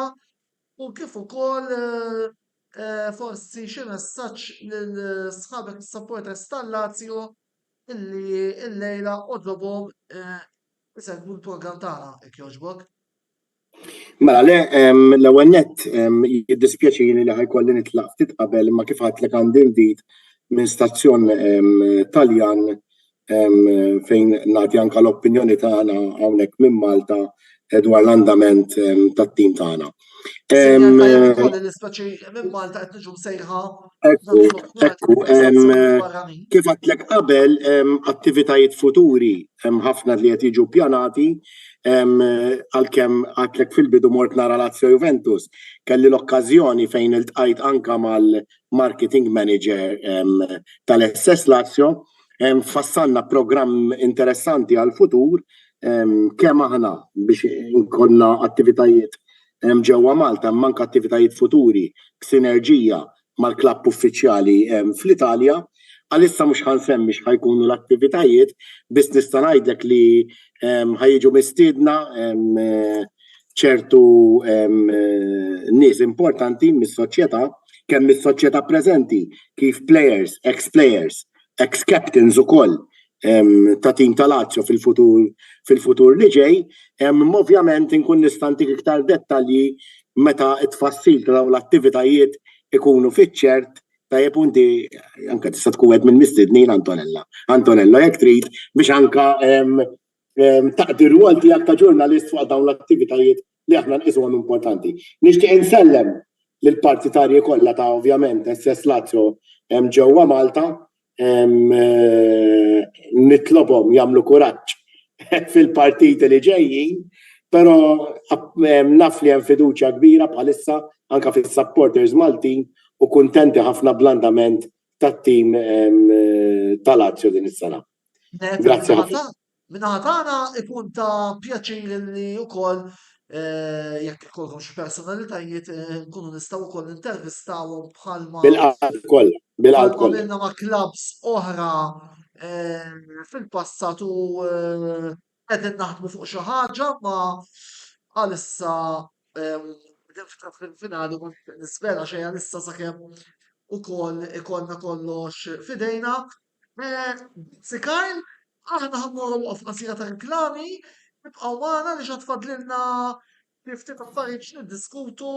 u kif ukoll forsi xi messaġġ lil sħabek is-supporters tal-Lazio illi llejla qodlobhom isegwu l-programm tagħna jekk jogħġbok. Mela l-ewwel nett jiddispjaċini li ħajkolli nitlaq ftit qabel imma kif għadlek għandi invit minn stazzjon Taljan fejn nagħti anke l-opinjoni tagħna hawnhekk minn Malta dwar l-andament tat-tim tagħna. Kif għadlek qabel attivitajiet futuri ħafna li qed jiġu ppjanati għalkemm għadlek fil-bidu mort nara Lazio Juventus kelli l-okkażjoni fejn iltqajt anke mal-marketing manager tal-SS Lazio fassanna programm interessanti għal-futur kemm aħna biex inkollna attivitajiet ġewwa Malta manka attivitajiet futuri b'sinerġija mal-klabb uffiċjali fl-Italja. Għalissa mhux ħansemmi x'ħajkunu l-attivitajiet biss nista' ngħidlek li ħajjiġu mistiedna ċertu nies importanti mis-soċjetà kemm mis-soċjetà preżenti kif players, ex-players, ex-captains ukoll ta' tim ta' Lazio fil-futur li ġej, ovvjament inkun nistantik iktar dettalji meta t-tfassil ta' dawn l-attivitajiet ikunu fiċ-ċert tajjeb inti anke tista' tkun qed minn mistiednin Antonella jekk trid biex anke taqdi r-rwol tiegħek ta' ġurnalist fuq dawn l-attivitajiet li aħna nqisuhom importanti. Nixtieq insellem lill-partitarji kollha ta' ovvjament SS Lazio ġewwa Malta nitlobhom jagħmlu kuraġġ fil-partiti li ġejjin, però naf li hemm fiduċja kbira bħalissa anke fis-supporters Maltin u kuntenti ħafna bl-andament tat-tim ta' Lazio din is-sena. Grazzi ħafna. Minnaħa tagħna ikun ta' pjaċir li wkoll jekk ikollhom xi personalitajiet nkunu nistgħu wkoll nintervistawhom bħalma bil-qalb għamilna ma' clubs oħra fil-passat u qegħdin naħdmu fuq xi ħaġa ma għalissa fil-finali nispera xejn għalissa sakemm ukoll ikollna kollox f'idejna. Karl, aħna ħammorru f'qasira ta' reklami, nibqgħu magħna li ħatfadlilna ftit affarijiet niddiskutu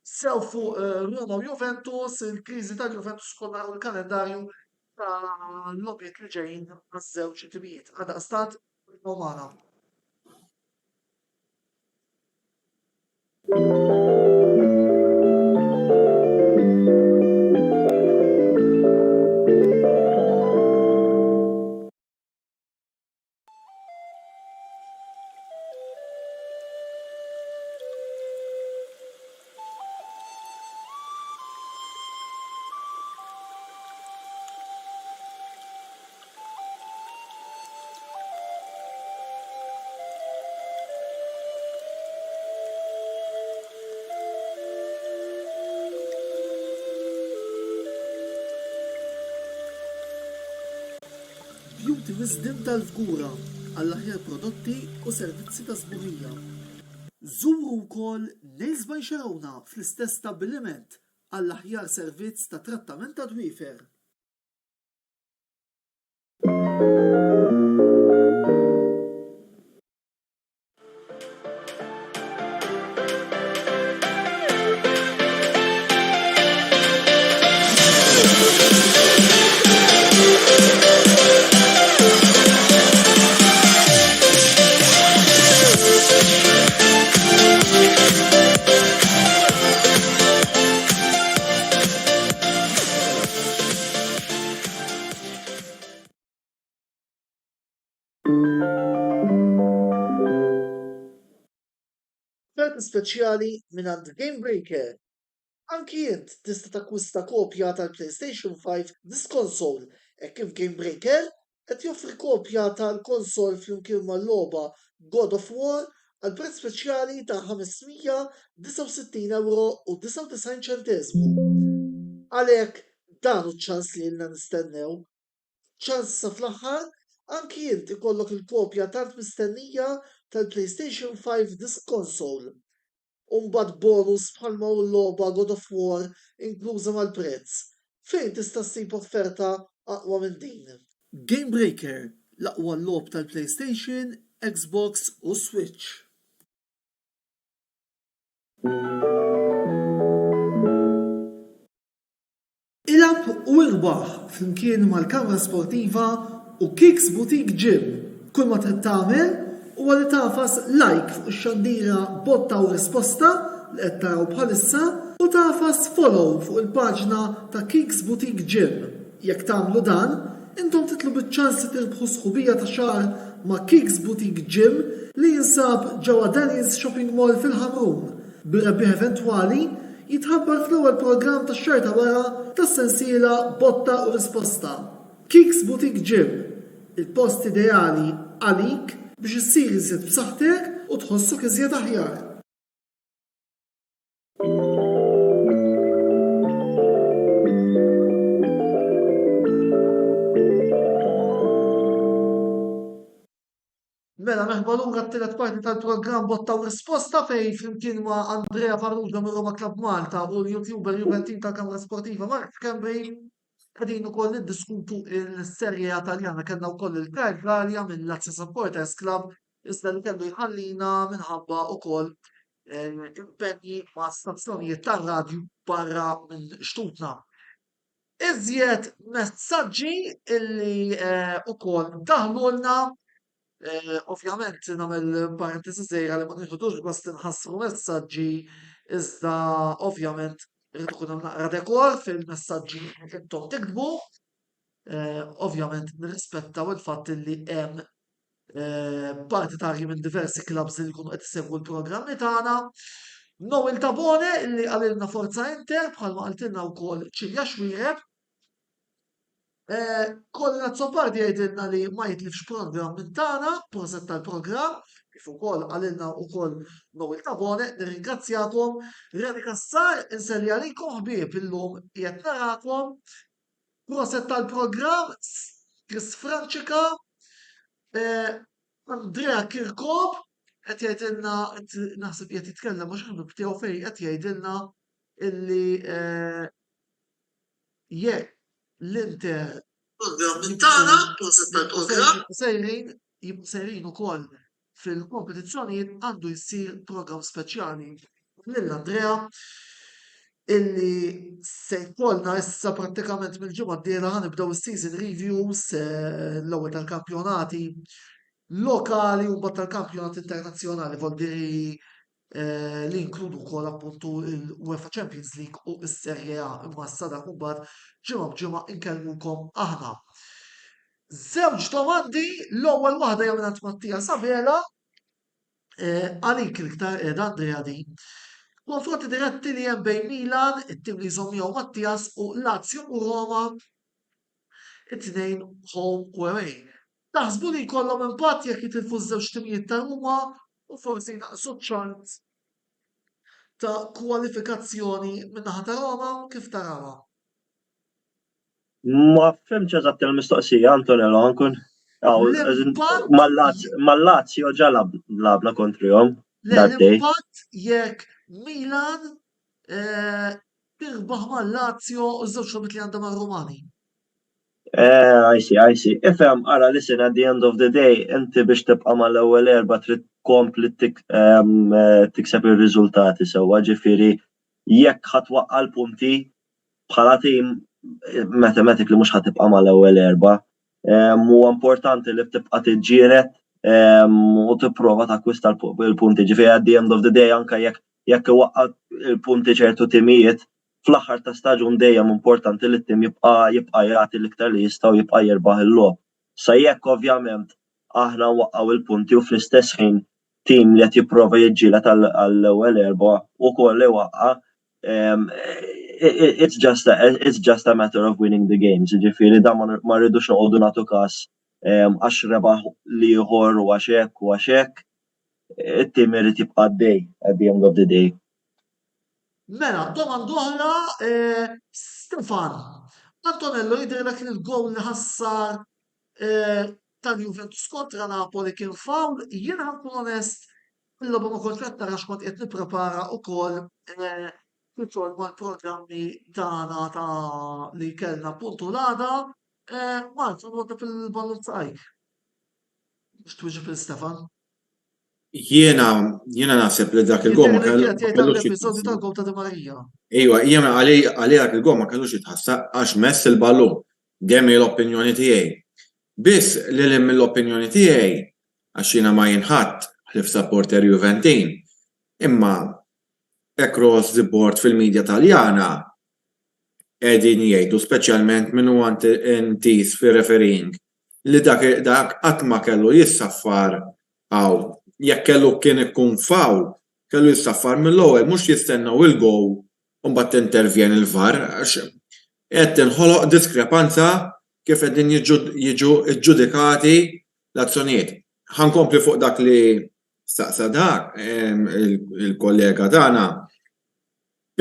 sew fuq Roma u Juventus, il-kriżi tal-Juventus kol naraw il-kalendarju ta' l-logħbiet li ġejjin għaż-żewġ timijiet. Għaldaqstant nibqgħu magħna. wisdom tal-fgura għall-aħjar prodotti u servizzi ta' sburija. Żuru wkoll Nails by Sharona fl-istess stabbiliment għall-aħjar servizz ta' trattament ta' dwiefer. Offerti speċjali mingħand Game Breaker. Anki int tista' takkwista kopja tal-PlayStation 5 Disc Console hekk kif Game Breaker qed joffri kopja tal-konsol flimkien mal-logħba God of War għal prezz speċjali ta' €65.99. Għalhekk dan hu ċ-ċans li ilna nistennew. ċans sa fl-aħħar anki int ikollok il-kopja tant mistennija tal-PlayStation 5 Disc Console. U mbagħad bonus bħalma hu l-logħba God of War inkluża mal-prezz. Fejn tista' ssib offerta aqwa minn din? Game Breaker, l-aqwa logħob tal-PlayStation, Xbox u Switch. Ilab u irbaħ flimkien mal-kamra sportiva u Kicks Boutique Gym. Kull ma trid tagħmel huwa li tafas like fuq ix-xandira botta u risposta li qed taraw bħalissa u tafas follow fuq il-paġna ta' Kicks Boutique Gym. Jekk tagħmlu dan, intom titlu biċ-ċans li tirbħu sħubija ta' xahar ma' Kicks Boutique Gym li jinsab ġewwa Denny's Shopping Mall fil-Ħamrun. Bir-rebbieħ eventwali jitħabbar fl-ewwel programm tax-xahar ta' wara tas-sensiela botta u risposta. Kicks Boutique Gym, il-post ideali għalik biex issir iżjed b'saħħtek u tħossok iżjed aħjar. Mela meħba lura t-tielet parti tal-programm botta u risposta fejn flimkien ma' Andrea Farrugia minn Roma Club Malta u l-YouTuber Juventin tal-Kamra Sportiva Mark Cambry qegħdin ukoll niddiskutu l-serje Taljana kellna wkoll il-Kajl Galja minn Lazio Supporters Club iżda li kellu jħallina minħabba wkoll impenji ma' stazzjonijiet tar-radju barra minn xtutna. Iżjed messaġġi illi ukoll daħlulna ovvjament nagħmel parentesi żgħira li ma nieħdux gost inħassru messaġġi iżda ovvjament irid ikun hemm naqra dekor fil-messaġġi li intom tiktbu. Ovvjament nirrispettaw il-fatt li hemm partitarji minn diversi clubs li jkunu qed isegwu l-programmi tagħna. Noel Tabone illi qalilna Forza Inter bħalma qaltilna wkoll Ċilja Xwiereb. Kollha Zoppardi jgħidilna li ma jitlifx programm minn tagħna, proset tal-programm, kif ukoll qalilna wkoll Noel Tabone, nirringrazzjakom. Reni Kassar inselli għalikom ħbieb illum qiegħed narakom. Proset tal-programm, Chris Franċika, Andrea Kirkop, qed jgħidilna naħseb qiegħed jitkellem mhux ħabib tiegħu fejn qed jgħidilna illi jekk l-Inter sejrin ukoll fil-kompetizzjonijiet għandu jsir programm speċjali lill-Andrea illi se jkollna issa prattikament mill-ġimgħa d-dieħla ħanibdew is-season reviews l-ewwel tal-kampjonati lokali u mbagħad tal-kampjonat internazzjonali volbiri li inkludu wkoll appuntu l-UEFA Champions League u s-Serje A imma s-sada mbagħad ġimgħa b'ġimgħa inkellmukom aħna. Żewġ domandi, l-ewwel waħda hija mingħand Mattia Sabela għalik l-iktar qiegħda Andrea din. Konfronti diretti li hemm bejn Milan, it-tim li jżomm miegħu Mattias u Lazio u Roma it-tnejn home u away. Taħsbu li jkollhom impatt jekk jitilfu ż-żewġ timijiet ta' Ruma u forsi naqsu ċans ta' kwalifikazzjoni min-naħa ta' Roma kif tarawha? Ma fhimx eżatt il-mistoqsija, Antonello, ankun. Mal-Lazio ġa labna kontrihom. L-impatt jekk Milan tirbaħ mal-Lazio u żewġ logħbiet li għandha mar-Rumani. I see. Ifhem, ara, listen, at the end of the day, inti biex tibqa' mal-ewwel erba' trid tkompli tikseb ir-riżultati sewwa, ġifieri jekk ħatwaqqa' l-punti bħala tim mathematically mhux ħatibqa' mal-ewwel erba'. Huwa importanti li tibqa' tiġġieled u tipprova takkwista l-punti. Ġifieri at the end of the day anke jekk iwaqqa' il-punti ċertu timijiet, fl-aħħar ta' staġun dejjem importanti li t-tim jibqa' jagħti l-iktar li jistgħu jibqa' jirbaħ il-logħob. Sa jekk ovvjament aħna waqqgħu il-punti u fl-istess ħin tim li qed jipprova jiġġieled għall-ewwel erba' ukoll iwaqqa' it's just a matter of winning the games. Ġifieri da ma rridux noqogħdu nagħtu każ għax rebaħ li ieħor u għax hekk it-tim irid jibqa' għaddej at the end of the day. Mela, domanda oħra, Stefan. Antonello jidhirlek li l-gowl li ħassar tal-Juventus kontra Napoli kien fawl, jien ħankun onest, il-logħba ma kont qed nara x'kont qed nipprepara wkoll fil-xogħol mal-programmi tagħna li kellna puntulata, Marta nwadda fil-ballun sajk. Biex twieġeb il-Stefan. Jiena naħseb li dak il-gol ma kellux l-episodju tal-gol ta' Di Marija. Ejwa, jiena għalih dak il-gol ma kellux jitħassar għax mess il-ballun. Dejjem l-opinjoni tiegħi. Biss li l-opinjoni tiegħi għax jiena ma jinħadd ħlif supporter Juventin. Imma across the board fil-medja Taljana qegħdin jgħidu speċjalment min huwa intis fir-refereeing li dak qatt ma kellu jissaffar għaw. Jekk kellu kien ikun fawl, kellu jissaffar mill-ewwel mhux jistennew il-gow u mbagħad tintervjen il-VAR għax qed tinħoloq diskrepanza kif qegħdin jiġu ġġudikati l-azzjonijiet. Ħankompli fuq dak li staqsa dak il-kollega tagħna.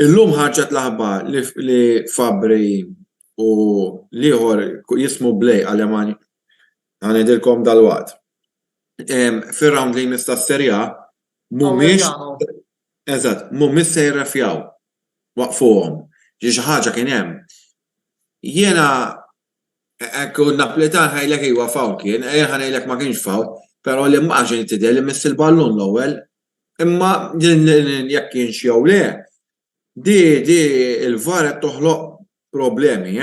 Illum ħarġet l-aħbar li Fabri u liħor jismu Blej Alemani ħanidilkom dal-waqt. Fir-round li jmiss tas-Serje A mhumiex se jirrefjaw waqfuhom. Xi ħaġa kien hemm. Jiena hekk Napolitan ħajlek iwa fawl kien, ħanejlek ma kienx fawl, però l-immaġini tidher li miss il-ballun l-ewwel, imma jekk kienx jew le, di il-VAR qed toħloq problemi,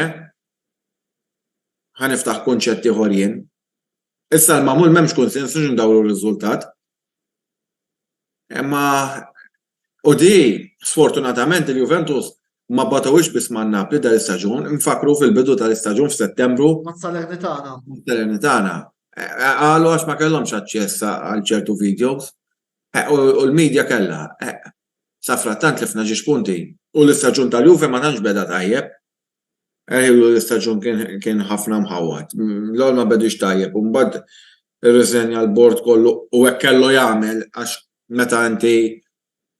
ħaniftaħ kunċetti ħorjin. Issa l-magħmul m'hemmx konsensus ndawru r-riżultat. Imma u di sfortunatament il-Juventus ma batawix biss ma' Napoli dal-istaġun, infakru fil-bidu tal-istaġun f'Settembru. Ma Salernitana. Salernitana. Għalu għax ma kellhomx aċċess għal ċertu videos. U l-medja kellha. Sa frattant lifna ġiex punti. U l-istaġun tal-Juve ma tantx beda tajjeb. L-istaġun kien ħafna mħawat. L-għol ma bedux tajjeb. U mbagħad irriżenja l-bord kollu u hekk kellu jagħmel għax meta inti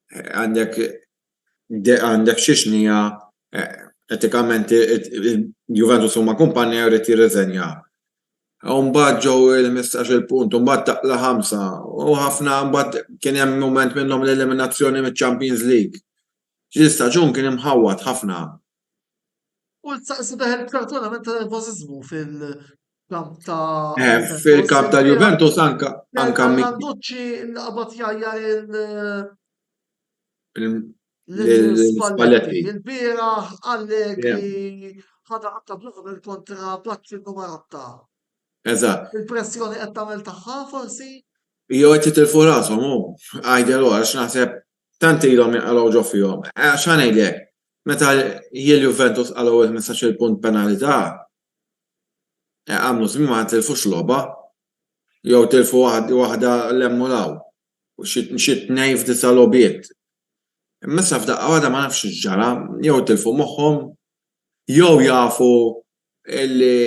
għandek xi xnija etikament il-Juventus huma kumpanija jrid jirriżenja. U mbagħad ġew il-15 punt, u mbagħad taqla 5 u ħafna mbagħad kien hemm mument minnhom l-eliminazzjoni mill-Champions League. Xi staġun kien imħawwat ħafna. U l-saqsi daħel kartuna minn nervożiżmu fil-kamp ta' fil-kamp tal-Juventus anka Randucci l-qabad jajjar l-Spalletti. Il-bira Allegri ħada għatta bluħ kontra Platzi Numarotta. Eżatt. Il-pressjoni qed tagħmel tagħha forsi? Jew qed jitilfu rashom hu. Għajdel għax naħseb tant ilhom jinqalgħu ġo fihom. X'għan ngħidlek, meta Juventus qalgħu 15 punt penalità, għamlu żmien ma tilfux logħba. Jew tilfu waħda l-emmulaw. U xi tnejn f'disa logħbiet. Imma sa f'daqqa waħda ma nafx x'ġara, jew tilfu moħħhom, jew jafu illi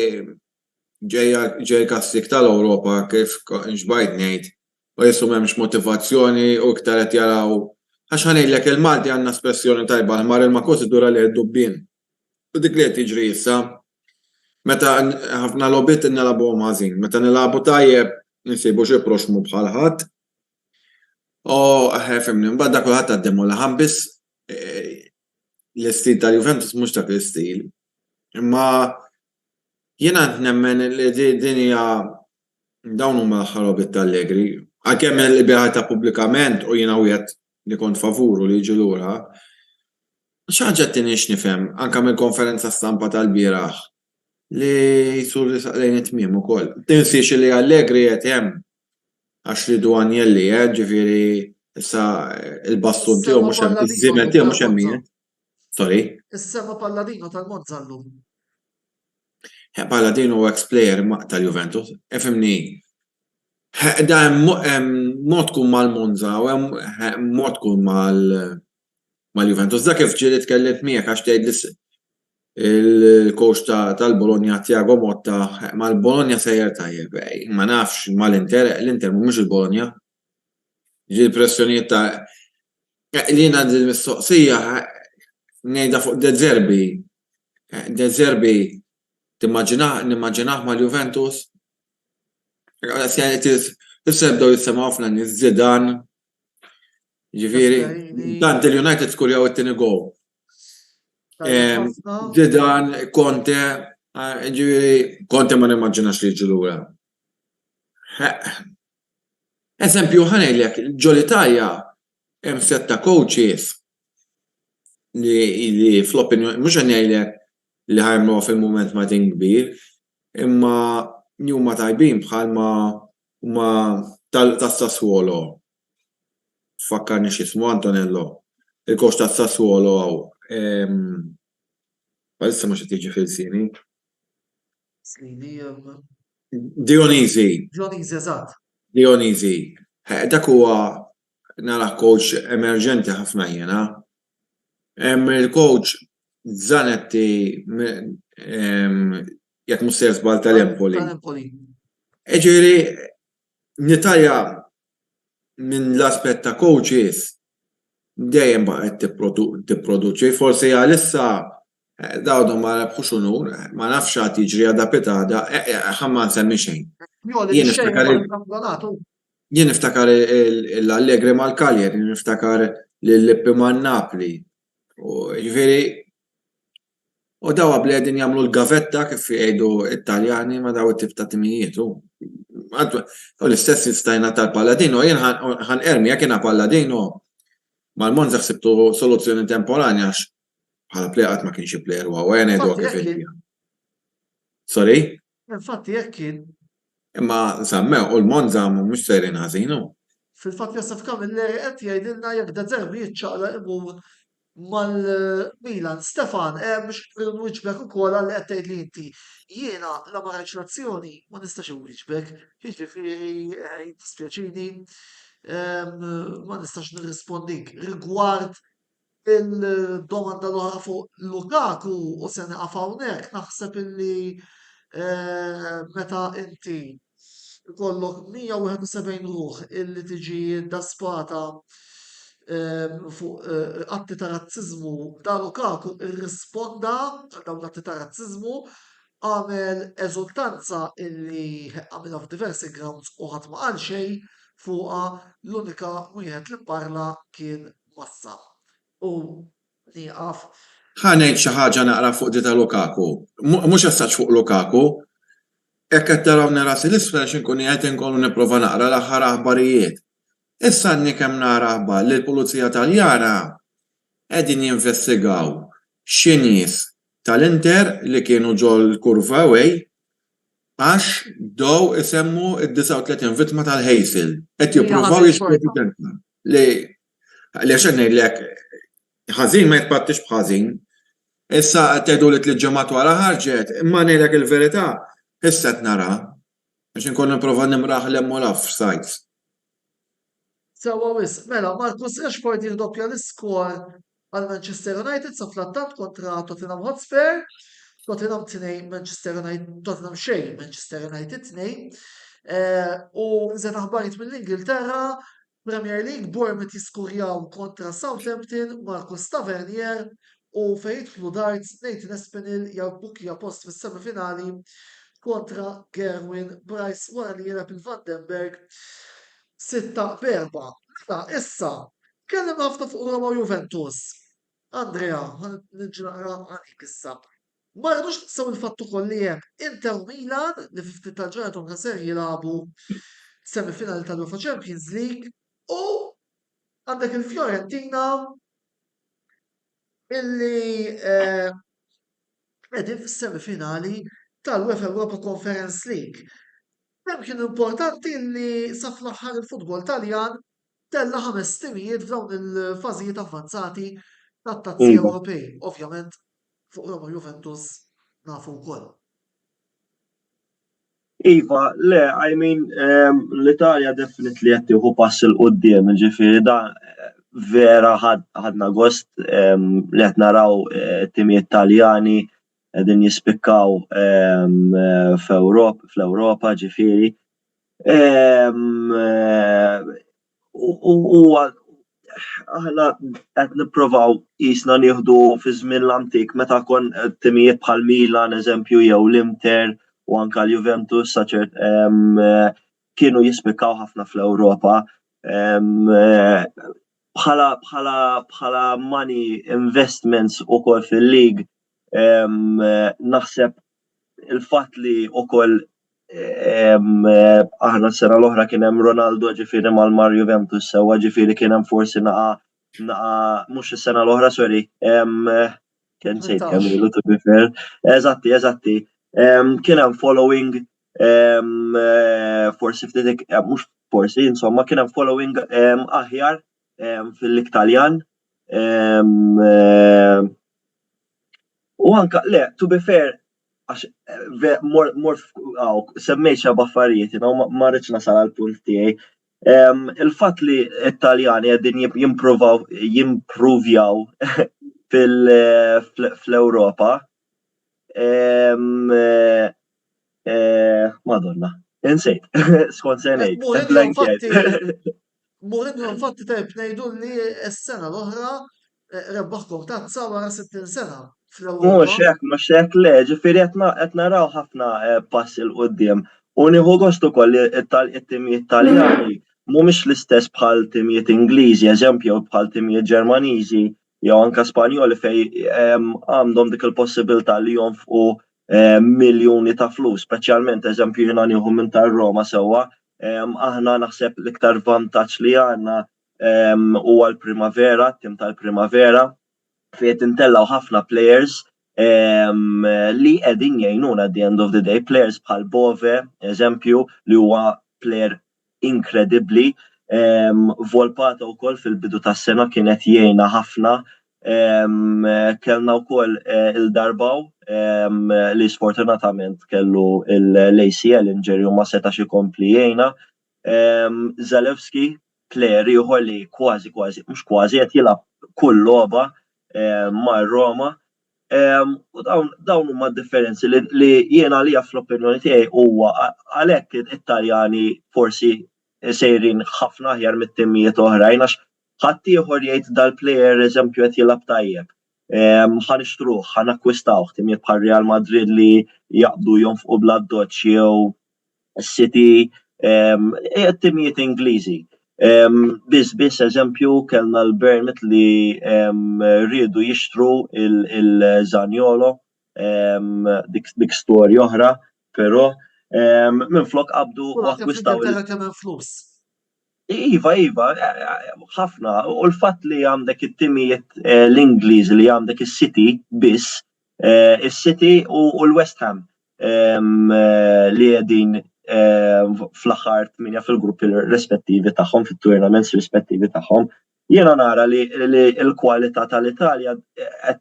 ġej kastik tal-Ewropa kif xbajt ngħid, u jissu m'hemmx motivazzjoni u iktar qed jaraw. Għax ngħidlek il-Malti għandna espressjoni tajba, mar il-Makos idura li d-dubbien. U dik li qed jiġri issa. Meta ħafna lobbiet nilagħbuhom ħażin, meta nilagħbu tajjeb nisibu xi proxmu bħal ħadd. Fimni, mbagħad dak kulħadd għaddem u laħan biss l-istil tal-Juventus mhux dak l-istil. Imma jiena nemmen li din hija dawn huma l-aħħar lobbiet tal-Allegri. Għalkemm il-biħata pubblikament u jiena wieħed li kont favuru li jiġi lura. X'ħaġa tinix nifhem anke mill-konferenza stampa tal-bieraħ li jsur lejn it-tmiem ukoll. Tinsiex li Allegri qed hemm għax li Dwanjelli, ġifieri issa il-bastun tiegħu mhux hemm, iż-żiemel tiegħu mhux hemm. Sorry. Is-sema Palladino tal-Monza llum. Palladino ex-player tal-Juventus, ifhimni. Da hemm mod tkun mal-Monza u hemm mod tkun mal-Juventus. Dak kif ġieli tkellimt miegħek għax tgħid il-coach tal-Bologna Thiago Motta mal-Bologna sejjer tajjeb. Ma nafx mal-Inter, l-Inter mhumiex il-Bologna. Ġi l-pressjonijiet ta' li jiena mistoqsija ngħidha fuq De Zerbi. De Zerbi nimmaġinah mal-Juventus. Issa jibdew jissemgħu ħafna nies Zidane. Ġifieri, tant il-United skurjaw it-tieni gowl. Zidane, Conte, ġifieri Conte ma nimmaġinax li jiġi lura. Eżempju ħanejlek, ġol-Italja hemm setta coaches li fl-opinjoni mhux ngħidlek li ħajmlu fil-mument ma' din kbir, imma huma tajbin bħalma huma tas-Sassuolo. Fakkarni x'ismu Antonello, il-coach tas-Sassuolo issa mhux qed jiġi fil-sini. Dionisi, eżatt. Dionisi. Dak huwa nara coach emerġenti ħafna jiena. Hemm il-coach Zanetti jekk mhux se żball tal-Empoli. Ġifieri n-Italja minn l-aspett ta' coaches dejjem baqgħet tipproduċi, forsi għalissa dawdhom ma rebħux unur, ma nafx għad jiġri għadha pitada, ħamma nsemmi xejn. Jien niftakar l-Allegri mal-Cagliari, niftakar l-Lippi man-Napoli. Ġifieri u daw bledin jagħmlu l-gavetta kif jgħidu Italjani ma daw it-tip ta' timijiet. U l-istess istajna tal-Palladino, jien ħanqermi jekk jiena Palladino mal-Monza ħsibtu soluzzjoni temporanja għax bħala pleqat ma kienx plejer u għawena edu kif Sorry? Infatti jekk kien. Imma sammew u l-Monza mhux sejrin ħażinu. Fil-fatt Josef Camilleri qed jgħidilna jekk De Zerbi jiċċaqla imur mal-Milan. Stefan, biex nwieġbek ukoll għalli qed tgħidli inti. Jiena la ma rajtx l-azzjoni ma nistax inwieġbek. Jiġifieri dispjaċini ma nistax nirrispondik rigward il-domanda l-oħra fuq Lukaku u se nieqaf hawnhekk naħseb illi meta inti ikollok 171 ruħ illi tiġi daspata fuq atti ta' razziżmu da Lukaku irrisponda għal dawn l-atti ta' razziżmu għamel eżultanza illi għamilha f'diversi grounds u ħadd ma qal xejn fuqha l-unika wieħed li parla kien Massa. U nieqaf. Ħanejt xi ħaġa naqra fuq di ta' Lukaku. Mhux assaġġ fuq Lukaku. Hekk qed tarawni rasi l-isfel x'inkun qed inkollu nipprova naqra l-aħħar aħbarijiet. Issa għandni kemm nara aħbar li l-Pulizija Taljana qegħdin jinvestigaw xi nies tal-Inter li kienu ġol kurva away għax dow isemmu id-39 vittma tal-Ħejsil. Qed jippruvaw jixprovdenta. Li għax ngħidlek ħażin ma jitpattix b'ħażin. Issa qed tgħidu li tliet ġimgħat wara ħarġet, imma ngħidlek il-verità issa qed nara biex inkollu nipprova nimraħlem u laf f'sites. Sewa wisq, mela Marcus Rashford jirdoppja l-iskor għal Manchester United sa fl-attant kontra Tottenham Hotspur. Tottenham 2, Manchester United, Tottenham xejn, Manchester United 2. U żed aħbarijiet mill-Ingilterra, Premier League, Bournemouth jiskurjaw kontra Southampton, Marcus Tavernier u fejn jidħlu darts Nathan Espinel jarbukja post fis-semifinali kontra Gerwin Price wara li jelab il-Vandenberg 6-4. Issa, kellem ħafna fuq Roma u Juventus. Andrea, nġi naqra għalik issa. Ma rridux nsaw il-fattu kolli hemm Inter u Milan li fi ftit tal-ġratum ta' ser jilagħbu semifinali tal-UEFA Champions League u għandek il-Fiorentina illi qegħdin fis-semifinali tal-UEFA Europa Conference League. Hemm kien importanti li sa fl-aħħar il-futbol Taljan tella 5 timijiet f'dawn il-fażijiet avvanzati tat-tazzi Iva. Ewropej. Ovvjament fuq Roma Juventus nafu wkoll. Iva, le, I mean, l-Italja definitely qed tieħu pass il qudiem, ġifieri da vera ħadna gost li qed naraw timijiet Taljani qegħdin jispikkaw fl-Ewropa ġifieri. U aħna qed nippruvaw qisna nieħdu fi żmien l-antik meta kon timijiet bħal Milan eżempju jew l-Inter u anke l-Juventus kienu jispikkaw ħafna fl-Ewropa. Bħala money investments ukoll fil-league naħseb il-fatt li ukoll aħna s-sena l-oħra kien hemm Ronaldo ġifieri mal Juventus sewwa ġifieri kien hemm forsi naqa mhux is-sena l-oħra sorry kien nsejt kemm ilu to be fair. Eżatti. Kien hemm following forsi ftit mhux forsi insomma kien hemm following aħjar fil-Italjan. U anke le to be fair semmejt xi affarijiet, ma rridx nasal għall-punt tiegħi. Il-fatt li t-Taljani qegħdin jimpruvjaw fl-Ewropa. Madonna, insejt, skont se ngħid. Mourinho infatti tajb ngħidu li s-sena l-oħra rebbaħkom tazza wara 60 sena fl-Ewropa. Mhux hekk le, ġifieri qed naraw ħafna pass il qudiem. U nieħu gost ukoll it-timijiet Taljani mhumiex l-istess bħal timijiet Ingliżi, eżempju bħal timijiet Ġermaniżi jew anke Spanjoli fejn għandhom dik il-possibilità li jonfqu miljuni ta' flus, speċjalment eżempju jiena nieħu minn tar-Roma sewwa. Aħna naħseb l-iktar vantaġġ li għandna huwa l-Primavera, tim tal-Primavera, fejn intellaw ħafna players li qegħdin jgħinuna at the end of the day, players bħal Bove, eżempju, li huwa player inkredibbli. Volpato wkoll fil-bidu tas-sena kienet jgħinna ħafna. Kellna wkoll il-Darbaw li sfortunatament kellu l-ACL injury u ma setax ikompli jgħinna. Zalewski, player ieħor li kważi mhux kważi qed jilgħab kull logħba ma' Roma. U dawn huma differenzi li jiena għalija fl-opinjoni tiegħi huwa għalhekk it-Taljani forsi sejrin ħafna aħjar mit-timijiet oħrajn għax ħadd ieħor jgħid dal-plejer eżempju qed jilgħab tajjeb. Ħanixtruh, ħanakwistawh timijiet bħal Real Madrid li jaqbdu jonfqu bla doċċ jew City, timijiet Ingliżi. Biss eżempju kellna l-Bournemouth li rridu jixtru il-Zaniolo dik storja oħra, però minflok qabdu u akkwistaw. Iva, ħafna. U l-fatt li għandek it-timijiet l-Ingliżi li għandek is-City biss, is-City u l-West Ham li qegħdin fl-aħħar 8 fil-gruppi rispettivi tagħhom fit-tournaments rispettivi tagħhom. Jiena nara li l-kwalità tal-Italja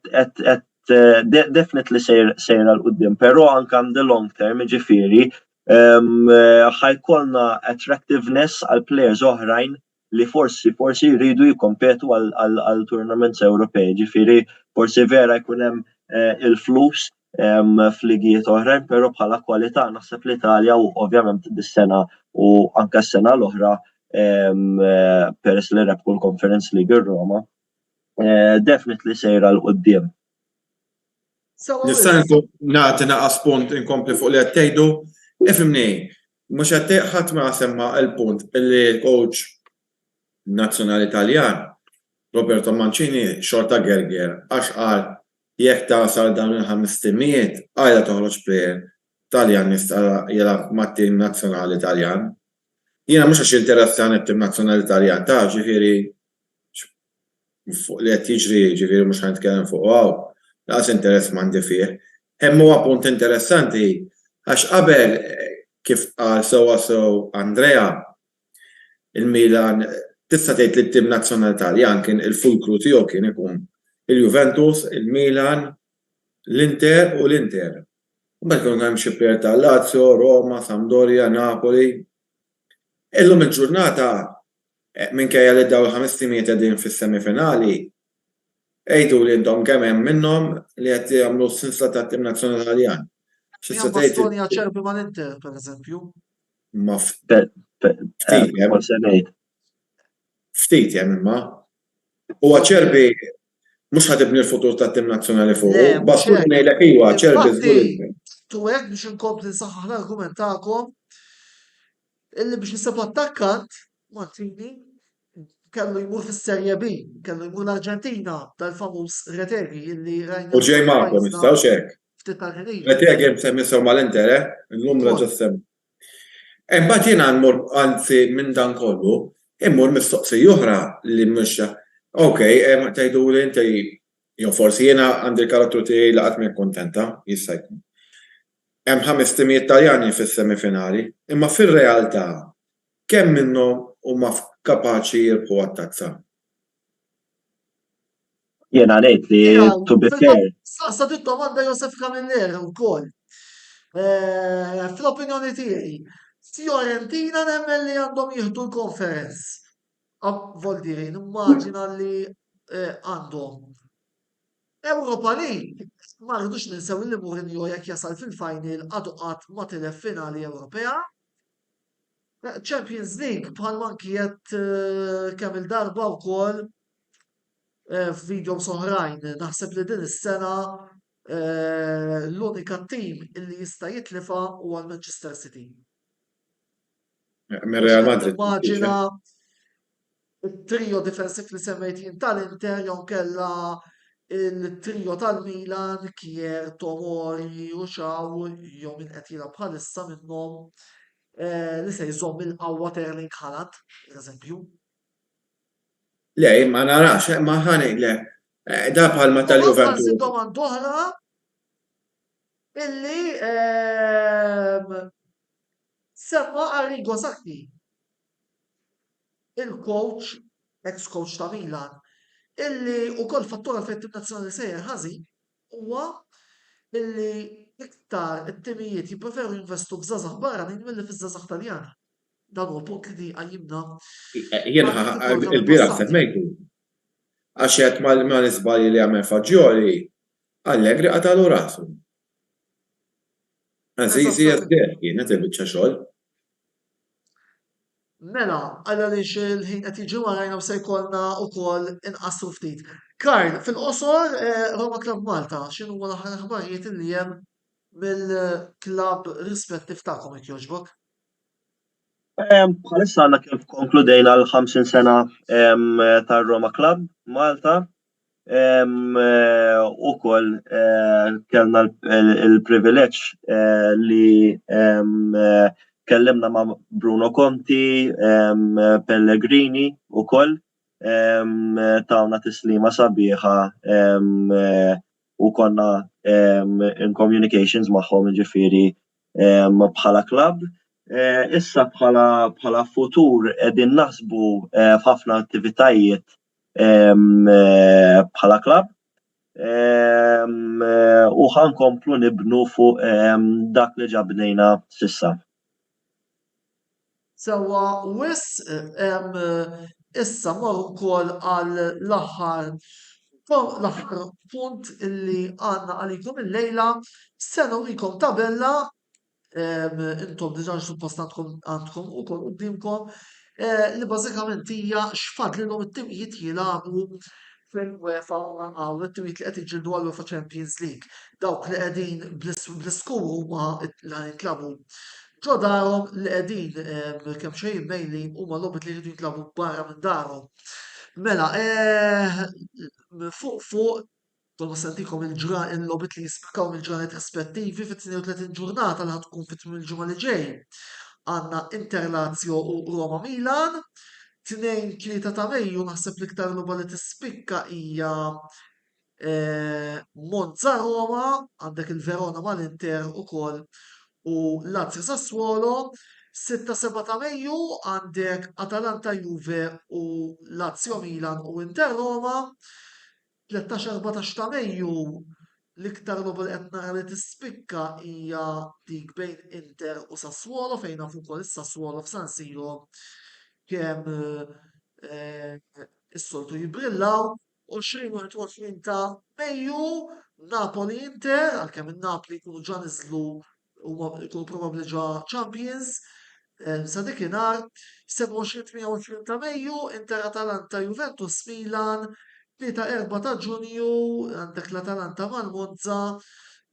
qed definitely sejra l-qudiem, però anke on the long term ġifieri ħajkollna attractiveness għal players oħrajn li forsi jridu jikkompetu għal tournaments Ewropej. Ġifieri forsi vera jkun hemm il-flus f'ligijiet oħrajn, però bħala kwalità naħseb l-Italja u ovvjament dis-sena u anke s-sena l-oħra peress li rebħu l-Conference League ir-Roma definitely sejra l-qudiem. Sewa Nista' wisq. nagħti naqas punt inkompli fuq li qed tgħidu, ifhimni, mhux qed ħadd ma semma l-punt illi l-coach nazzjonali Taljan Roberto Mancini xorta gerger għax qal jekk tasal dawn il-5 timijiet għajla toħroġ plejer Taljan jista' jilgħab mat-tim nazzjonali Taljan. Jiena mhux għax interessani t-tim nazzjonali Taljan ta' ġifieri fuq li qed jiġri ġifieri mhux ħanitkellem fuq laqas interess m'għandi fih. Hemm huwa punt interessanti għax qabel kif qal sewwa sew Andrea il-Milan tista' tgħid li t-tim nazzjonali Taljan kien il-fulkru tiegħu kien ikun il-Juventus, il-Milan, l-Inter u l-Inter. Mbagħad kienu hemm xi plejer tal-Lazio, Roma, Sampdoria, Napoli. Illum il-ġurnata minkejja li daw il-5 timijiet qegħdin fis-semifinali, ejdu li intom kemm hemm minnhom li qed jagħmlu s-sinsla tat-tim nazzjonali Taljan. Hija Bastonia ċerbi mal-Inter, pereżempju. Ma Forse ngħid. ftit hemm imma. Huwa ċerbi mhux ħadibni l-futur tat-tim nazzjonali fuq. Le, mhux Basket hekk. ngħidlek iwa ċerbi Infatti, żgur. tu hekk biex inkompli nsaħħaħ l-argument tagħkom illi biex nisib attakkant Mantini kellu jmur fis-Serje B, kellu jmur l-Arġentina tal-famuż Retegui illi rajna. U ġej Marko nistgħux hekk. ftit tal-ħinija. Retegui semmi sew mal-Inter, l-numra ġa semmi. Imbagħad jiena nmur anzi minn dan kollu, immur mistoqsija oħra li mhux okej, tgħidu li inti jew forsi jiena għandi l-karattru tiegħi laqgħet minn kontenta, jista' jkun. Hemm 5 timijiet Taljani fis-semifinali, imma fir-realtà kemm minnhom huma kapaċi jirbħu għat-tazza. Jiena ngħid li to be fair. Sa domanda Josef Camilleri wkoll. Fl-opinjoni tiegħi, Fiorentina nemmen li għandhom jieħdu l-conference. Voldiri, nimmaġina li għandhom. Europa League, ma rridux ninsew li Mourinho jekk jasal fil-final għadu qatt ma tilef finali Ewropea. Champions League bħal manki qed kemm il-darba wkoll f'videos oħrajn naħseb li din is-sena l-unika tim illi jista' jitlifa huwa l-Manchester City. Real Madrid. Immaġina il-trio difensiv li semmejt jien tal-Inter jew kella il-trio tal-Milan, Kier, Tomori u Xaw jew min qed jilgħab bħalissa minnhom li se jżomm il-qawwa Erling Haaland, pereżempju. Le, ma narax, ma ħanek le. Da bħalma tal-Juventus. Domanda oħra illi semma Arrigo Sacchi, il-coach, ex-coach ta' Milan, illi wkoll fattura fejn nazzjonali sejjer ħażin huwa illi iktar it-timijiet jippreferu jinvestu f'żgħażagħ barranin milli fiż-żgħażagħ Taljani. Dan huwa punt li għajjimna. Jiena il-bira semmejtu. Għax qed mal-iżbalji li għamel Faġġioli, Allegri qatalu rasu. Anzi, jisir kienet il-biċċa xogħol. Mela, għalla li il-ħin qed jiġi warajna u se jkollna wkoll inqasru ftit. Karl, fil-qosor Roma Club Malta, x'inhu huwa l-aħħar aħbarijiet li hemm mill-klabb rispettiv tagħkom jekk jogħġbok? Bħalissa għandna kif konkludejna l-50 sena tar-Roma Club Malta. Ukoll kellna il-privileġġ li kellimna ma' Bruno Conti, Pellegrini ukoll tawna tislima sabiħa u konna in communications magħhom ġifieri bħala klabb. Issa bħala futur qegħdin naħsbu f'ħafna attivitajiet bħala klabb u ħankomplu nibnu fuq dak li ġabnejna s'issa. Sewwa issa morru wkoll għal l-aħħar punt illi għandna għalikom il-lejla se nurikom tabella intom diġà suppost għandkom ukoll qudiemkom li bażikament hija x'fadlilhom it-timijiet jilagħbu fil-UEFA għaw it-tweet li qed iġġieldu għall-UEFA Champions League. Dawk li qegħdin bl-iskur huma li jintlabu ġo darhom li qegħdin kemm xejn mejlin huma logħbiet li jridu jintlabu barra minn darhom. Mela, fuq Dolma sentikom il-logħbiet li jispikaw mill-ġranet rispettivi fit-32 ġurnata li ħatkun fit-tmiem il-ġimgħa li ġej. Għandna Inter Lazio u Roma Milan. 2-3 ta' Mejju naħseb l-iktar logħba li tispikka hija Monza Roma, għandek il-Verona mal-Inter ukoll u Lazio Sassuolo. 6-7 ta' Mejju għandek Atalanta Juve u Lazio Milan u Inter Roma. 13-14 ta' Mejju l-iktar logħba li qed nara li tispikka hija dik bejn Inter u Sassuolo fejn nafu wkoll is-Sassuolo f'San Siro kemm is-soltu jibrillaw. 20-21 ta' Mejju Napoli Inter għalkemm in-Napoli jkunu ġa niżlu huma jkunu probabbli ġa Champions. Sa dakinhar 27-28 ta' Mejju Inter Atalanta Juventus Milan. 3-4 ta' Ġunju għandek l-Atalanta mal-Monza,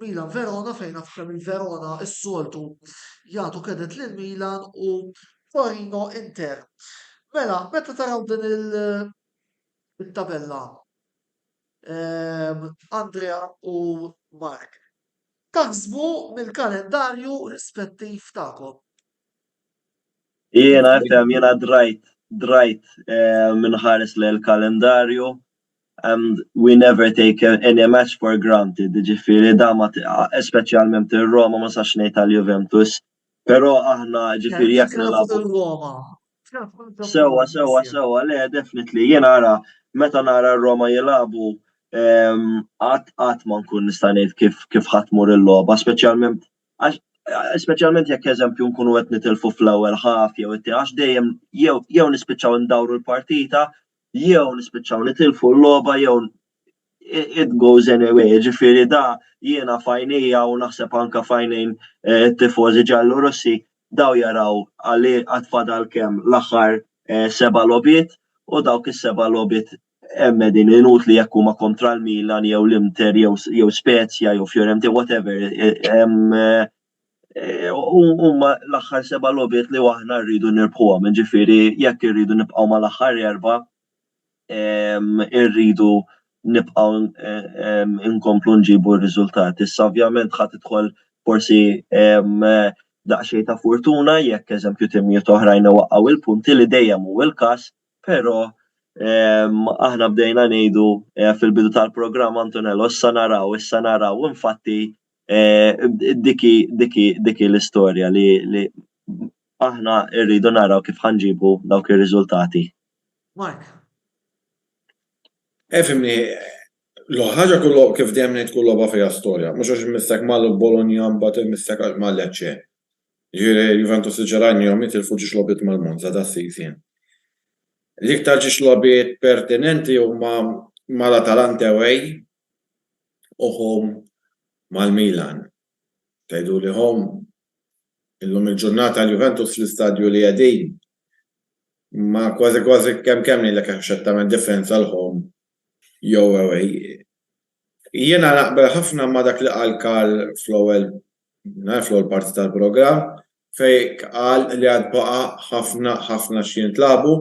Milan Verona fejn nafhem il-Verona is-soltu jagħtu kedet lil Milan u Torino Inter. Mela, meta taraw din il-tabella Andrea u Mark, taħsbu mill-kalendarju rispettiv tagħkom. Jiena drajt minħares l-kalendarju. And we never take any match for granted. Ġifieri da speċjalment ir-Roma ma sax ngħid tal-Juventus. Però aħna ġifieri jekk nilagħbu. Sewa, le definitely jien ara meta nara r-Roma jilagħbu qatt ma nkun nista' ngħid kif ħatmur il-logħba, speċjalment jekk eżempju nkunu qed nitilfu fl-ewwel ħaf jew it-tieq dejjem jew nispiċċaw ndawru l-partita jew nispiċċaw nitilfu l-logħba jew it goes anyway. Ġifieri da jiena fajnija u naħseb anke fajnejn it-tifożi ġallorossi daw jaraw għali għatfadal kemm l-aħħar 7 logħbiet u dawk is-7 logħbiet hemm din inutli jekk huma kontra l-Milan jew l-Inter jew Spezia jew Fiorentina whatever. Huma l-aħħar 7 logħbiet li aħna rridu nirbħuhom. Ġifieri jekk irridu nibqgħu mal-aħħar 4 irridu nibqgħu inkomplu nġibu r-riżultati. Issa ovvjament ħadd tidħol forsi daqsxejn ta' fortuna jekk eżempju timijiet oħrajn waqgħu il-punti li dejjem hu l-każ, però aħna bdejna ngħidu fil-bidu tal-programm Antonello issa naraw infatti diki l-istorja li aħna rridu naraw kif ħanġibu dawk ir-riżultati. Mark. Fimni, ħaġa kullu kif dejjem ngħid kull logħba fiha storja, mhux għax imissek mal-Bologna mbagħad imissek mal-Lecce. Ġifieri Juventus il-ġerajn jom jitilfu ġiex logħbiet mal-Monza da season. L-iktar ġiex logħbiet pertinenti huma mal-Atalanta away u home mal-Milan. Tgħidu li home illum il-ġurnata l-Juventus fl-istadju li qegħdin ma kważi kemm ngħidlek għax tagħmel differenza l-home jew away. Jiena naqbel ħafna ma dak li qal Karl fl-ewwel parti tal-programm fejn qal li għad baqa' ħafna xi jintlabu,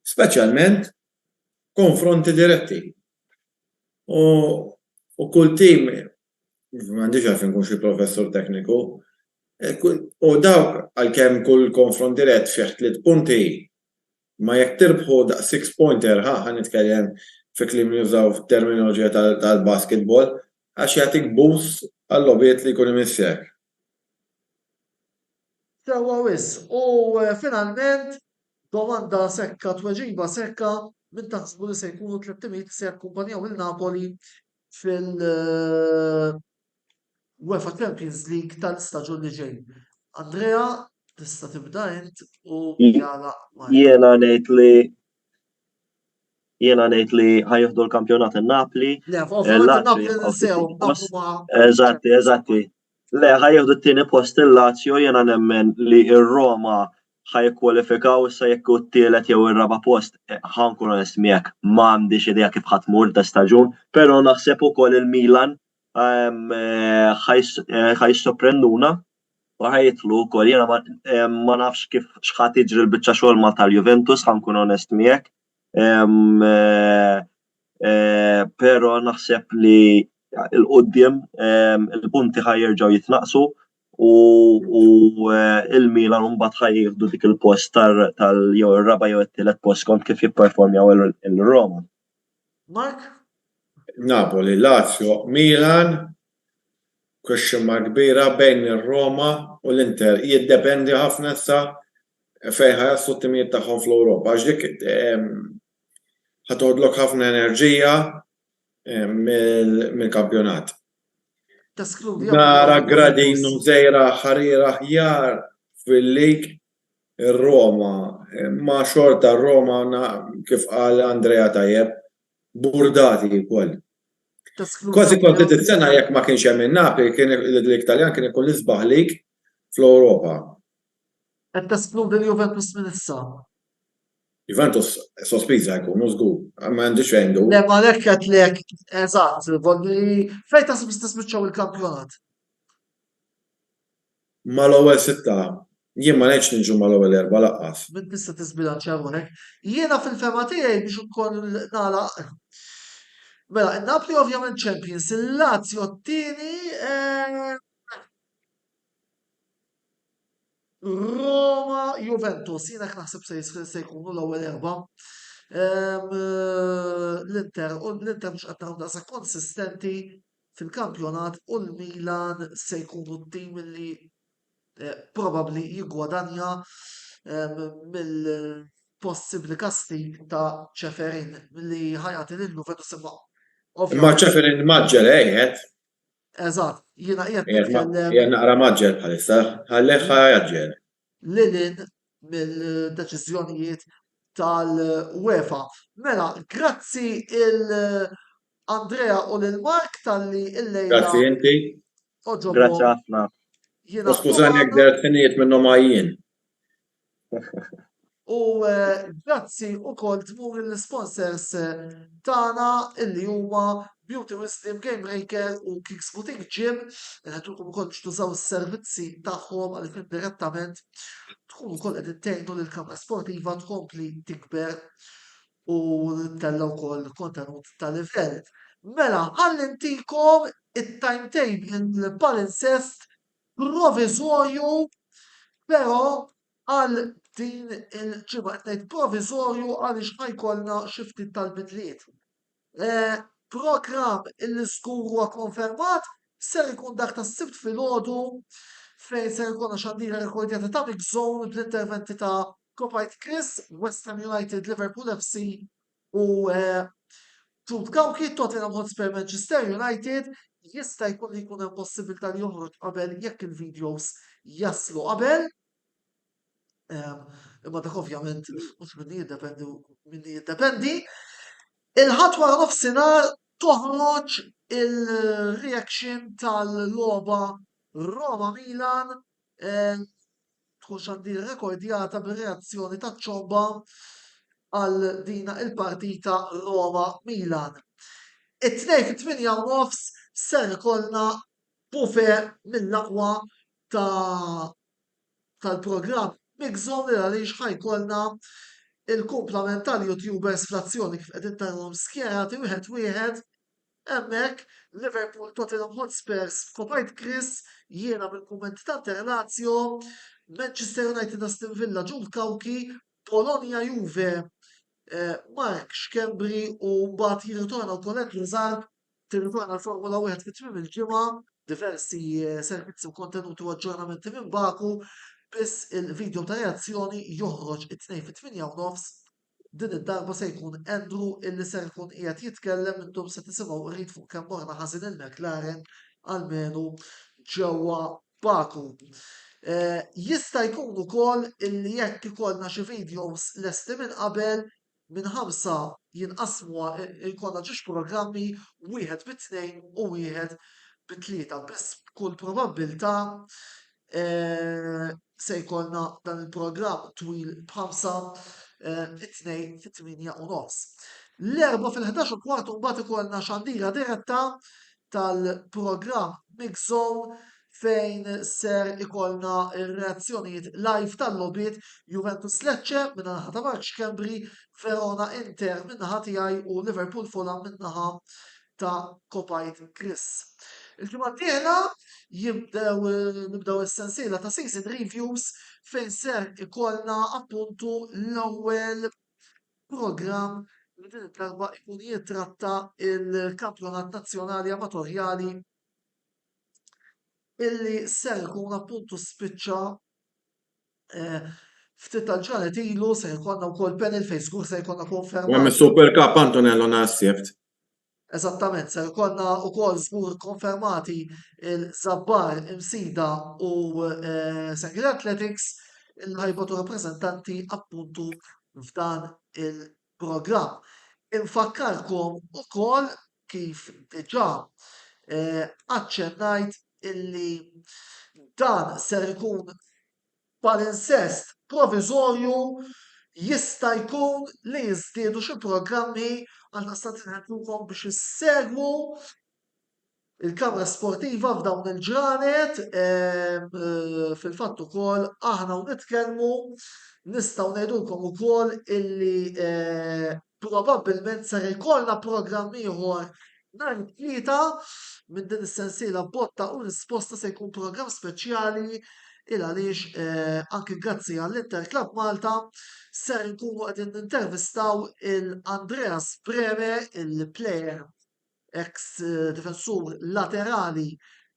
speċjalment konfronti diretti. U kull tim m'għandix għalfejn nkun xi professur tekniku, u dawk għalkemm kull konfront dirett fih 3 punti, ma jekk tirbħu daq 6-pointer ħanitkellem fi kliem li jużaw f'terminoloġija tal-basketball għax jagħtik boost għall-logħbiet li jkun imissek. Sewwa wisq u finalment domanda sekka tweġiba sekka min taħsbu li se jkunu 3 timijiet se jakkumpanjaw il-Napoli fil- UEFA Champions League tal-istaġun li ġej. Andrea, tista' tibda int u jala. Jiena ngħid li ħajħdu l-kampjonat in-Napoli. Eżatti. Le ħajħdu t-tieni post il-Lazio jiena nemmen li r-Roma ħajkwalifikaw issa jekk hu t-tielet jew ir-raba' post, ħankun onest miegħek m'għandix idea kif ħatmur da staġun, però naħseb ukoll il-Milan ħajsorprenduna u ħajitlu wkoll. Jiena ma nafx kif x'ħadd jiġri l-biċċa xogħol ma' tal-Juventus ħankun onest miegħek. Però naħseb li l-qudiem il-punti ħajjerġgħu jitnaqsu u il-Milan mbagħad ħajjieħdu dik il-post jew ir-raba' jew it-tielet post kont kif jipperformjaw il-Roma. Mark? Napoli, Lazio, Milan, question mark kbira bejn ir-Roma u l-Inter. Jiddependi ħafna issa fejn ħajaslu t-timijiet tagħhom fl-Ewropa. Għax dik ħatodlok ħafna enerġija mill-kampjonat. Nara Gradino, Zejra, Ħarira, ħjar fil-lig ir-Roma. Ma xorta Roma kif qal Andrea tajjeb, burdati wkoll. Kważi kont tistenna jekk ma kienx hemm in-Napoli, kien l-Italjan kien ikun l-isbaħ lig fl-Ewropa. Qed teskludi l-Juventus minn issa. Juventus sospiża jkunu żgur, ma għandux fejn du. Le ma lek qed lek eżatt, volli fejn tasib tispiċċaw il-kampjonat. Mal-ewwel sitta, jien ma ngħidx niġu mal-ewwel erba' laqqas. Min tista' tisbilanċja hawnhekk. Jiena fil-fema tiegħi biex ukoll nagħlaq. Mela, in-Napoli ovvjament Champions, il-Lazio t-tieni Roma, Juventus, jiena naħseb se jkunu l-ewwel erba'. L-Inter mhux qed naraw daqshekk konsistenti fil-kampjonat u l-Milan se jkunu t-tim li probabbli jiggwadanja mill-possibbli kastig ta' Ceferin milli ħajati lil-Juventus imma. Ma Ceferin maġġel qiegħed. Eżatt, jiena qiegħed nitkellem. Jien naqra maġġel bħalissa, ħalleh ħajaġġel. Lilin mill-deċiżjonijiet tal-UEFA. Mela, grazzi il-Andrea u lil-Mark tal-li il-lejla. Grazzi inti. Grazzi ħafna. Skużani jekk dertinijiet minnhom għajjin. U grazzi wkoll tmur il-sponsors tagħna illi huma Beauty Wisdom, Game Breaker u Kicks Boutique Gym. Ħadulkom ukoll biex tużaw is-servizzi tagħhom għalkemm direttament tkunu wkoll qegħdin tgħinu lill-kamra sportiva tkompli tikber u tella wkoll kontenut ta' livell. Mela, ħallintikom it-timetable il-palinsest provizorju, però għal din il-ġimgħa qed ngħid provizorju għaliex ħajkollna xi ftit tal-bidliet. Programm il-żgur huwa konfermat ser ikun dak tas-sibt filgħodu fejn ser ikolna xandira rekordjata ta' Big Zone bl-interventi ta' Copite Chris, West Ham United, Liverpool FC u Tut Kawki, Tottenham Hotspur, Manchester United. Jista' jkun li jkun hemm possibilità li joħroġ qabel jekk il-videos jaslu qabel. Imma dak ovvjament mhux minni jiddependi. Il-ħadd wara nofsinhar toħroġ il-reaction tal-logħba Roma Milan tkun xandir rekordjata bir-reazzjoni taċ-ċomba għal dina il-partita Roma Milan. It-tnejn fit-8:30 ser ikollna buffet mill-aqwa tal-programm Big Zone għaliex ħajkollna il-kumplament tal-YouTubers fl-azzjoni kif qegħdin tarhom skjerati wieħed hemmhekk Liverpool, Tottenham Hotspurs, Copite Chris, jiena mill-kumment ta' Interlazio, Manchester United, Aston Villa, Ġul Kawki, Polonia Juve, Mark Xkembri u mbagħad jirritorna wkoll Liżard, tirritorna l-Formula 1 fit-tmiem il-ġimgħa, diversi servizzi u kontenuti u aġġornamenti minn Baku, biss il-video ta' reazzjoni joħroġ it-tnejn fit-8:30. Din id-darba se jkun Andrew illi ser jkun qiegħed jitkellem intom se tisimgħu qrid fuq kemm morna ħażin il-McLaren għalmenu ġewwa Baku. Jista' jkun ukoll illi jekk ikollna xi videos lesti minn qabel minn 5 jinqasmu jkollna ġiex programmi wieħed bit-tnejn u wieħed bit-tlieta biss b'kull probabbiltà se jkollna dan il-programm twil b'5 it-tnejn fit-8 u nofs. L-erba fil-11 u kwart mbagħad ikollna xandira diretta tal-programm Mix Zone fejn ser ikollna ir-reazzjonijiet live tal-logħbiet Juventus Lecce minnaħa ta' Mark Kembri, Verona Inter minnaħa tiegħi u Liverpool Fulham minnaħa ta' Kopajt Chris. Il-ġimgħa d-dieħla nibdew is-sensiela ta' season reviews fejn ser ikollna appuntu l-ewwel programm li din id-darba jkun jitratta il-kampjonat nazzjonali amatorjali illi ser ikun appuntu spiċċa ftit tal-ġranet ilu se jkollna wkoll panel fejn żgur se jkollna U hemm konfermat. is-Super Cup Antonello nhar is-Sibt. Eżattament, se jkollna wkoll żgur konfermati il-Żabbar Imsida u Sengil Athletics il ħajbatu rappreżentanti appuntu f'dan il-programm. Infakkarkom ukoll kif diġà aċċennajt illi dan ser ikun palinsest provizorju jista' jkun li jiżdiedu xi programmi għal-nastat inħednukom biex issegwu il-kamra sportiva f'dawn il-ġranet fil-fatt ukoll aħna u nitkellmu nistgħu ngħidulkom ukoll illi probabbilment ser ikollna programm ieħor nhar it-tlieta minn din is-sensiela botta u risposta se jkun programm speċjali il għaliex anke grazzi għall-Inter Club Malta ser nkunu qegħdin nintervistaw il-Andreas Breme, il-plejer ex difensur laterali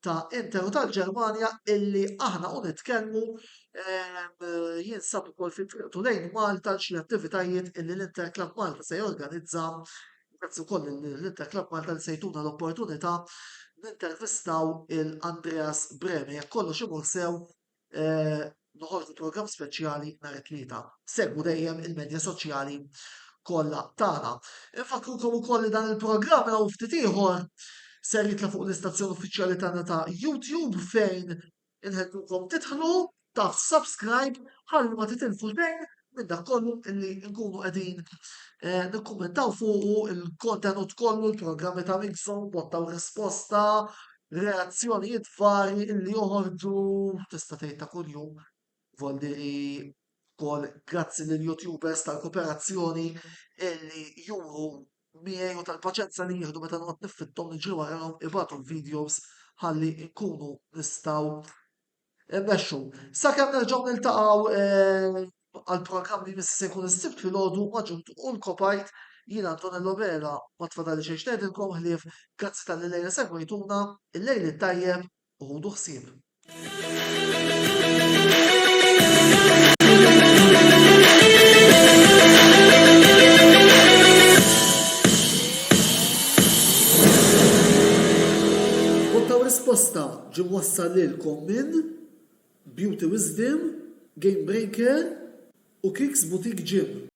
ta' Inter u tal-Ġermanja illi aħna u nitkellmu jinsab ukoll fit-triqtu lejn Malta xi attivitajiet illi l-Inter Club Malta se jorganizza grazzi wkoll l-Inter Club Malta li se jtuna l-opportunità nintervistaw il-Andreas Breme jekk kollox imur sew noħorġu programm speċjali nhar it-tlieta. Segwu dejjem il-medja soċjali kollha tagħna. Infakrukom ukoll li dan il-programm hawn ftit ieħor ser jitla' fuq l-istazzjon uffiċjali tagħna ta' YouTube fejn inħeddulkom tidħlu taf subscribe ħalli ma titilfu xejn minn dak kollu illi nkunu qegħdin nikkummentaw fuqu il-kontenut kollu l-programmi ta' Mix Zone, botta u risposta, reazzjonijiet varji illi joħorġu tista' tgħid ta' kuljum. Voldiri kol grazzi lill-YouTubers tal-kooperazzjoni illi juru miegħi u tal-paċenza li jieħdu meta noqgħod nifittom niġri warahom ibatu l-videos ħalli nkunu nistgħu mmexxu. Sakemm nerġgħu niltaqgħu għall-programm li missi se jkun is-sibt filgħodu ma' ġuntu u l-Kopajt jiena Antonello Vela ma tfadali xejn ngħidilkom ħlief grazzi tal-li lejla segwejtuna il-lejl it-tajjeb u ħudu ħsieb. Botta u risposta ġie mwassal lilkom minn Beauty Wisdom, Game Breaker u Kicks Boutique Gym.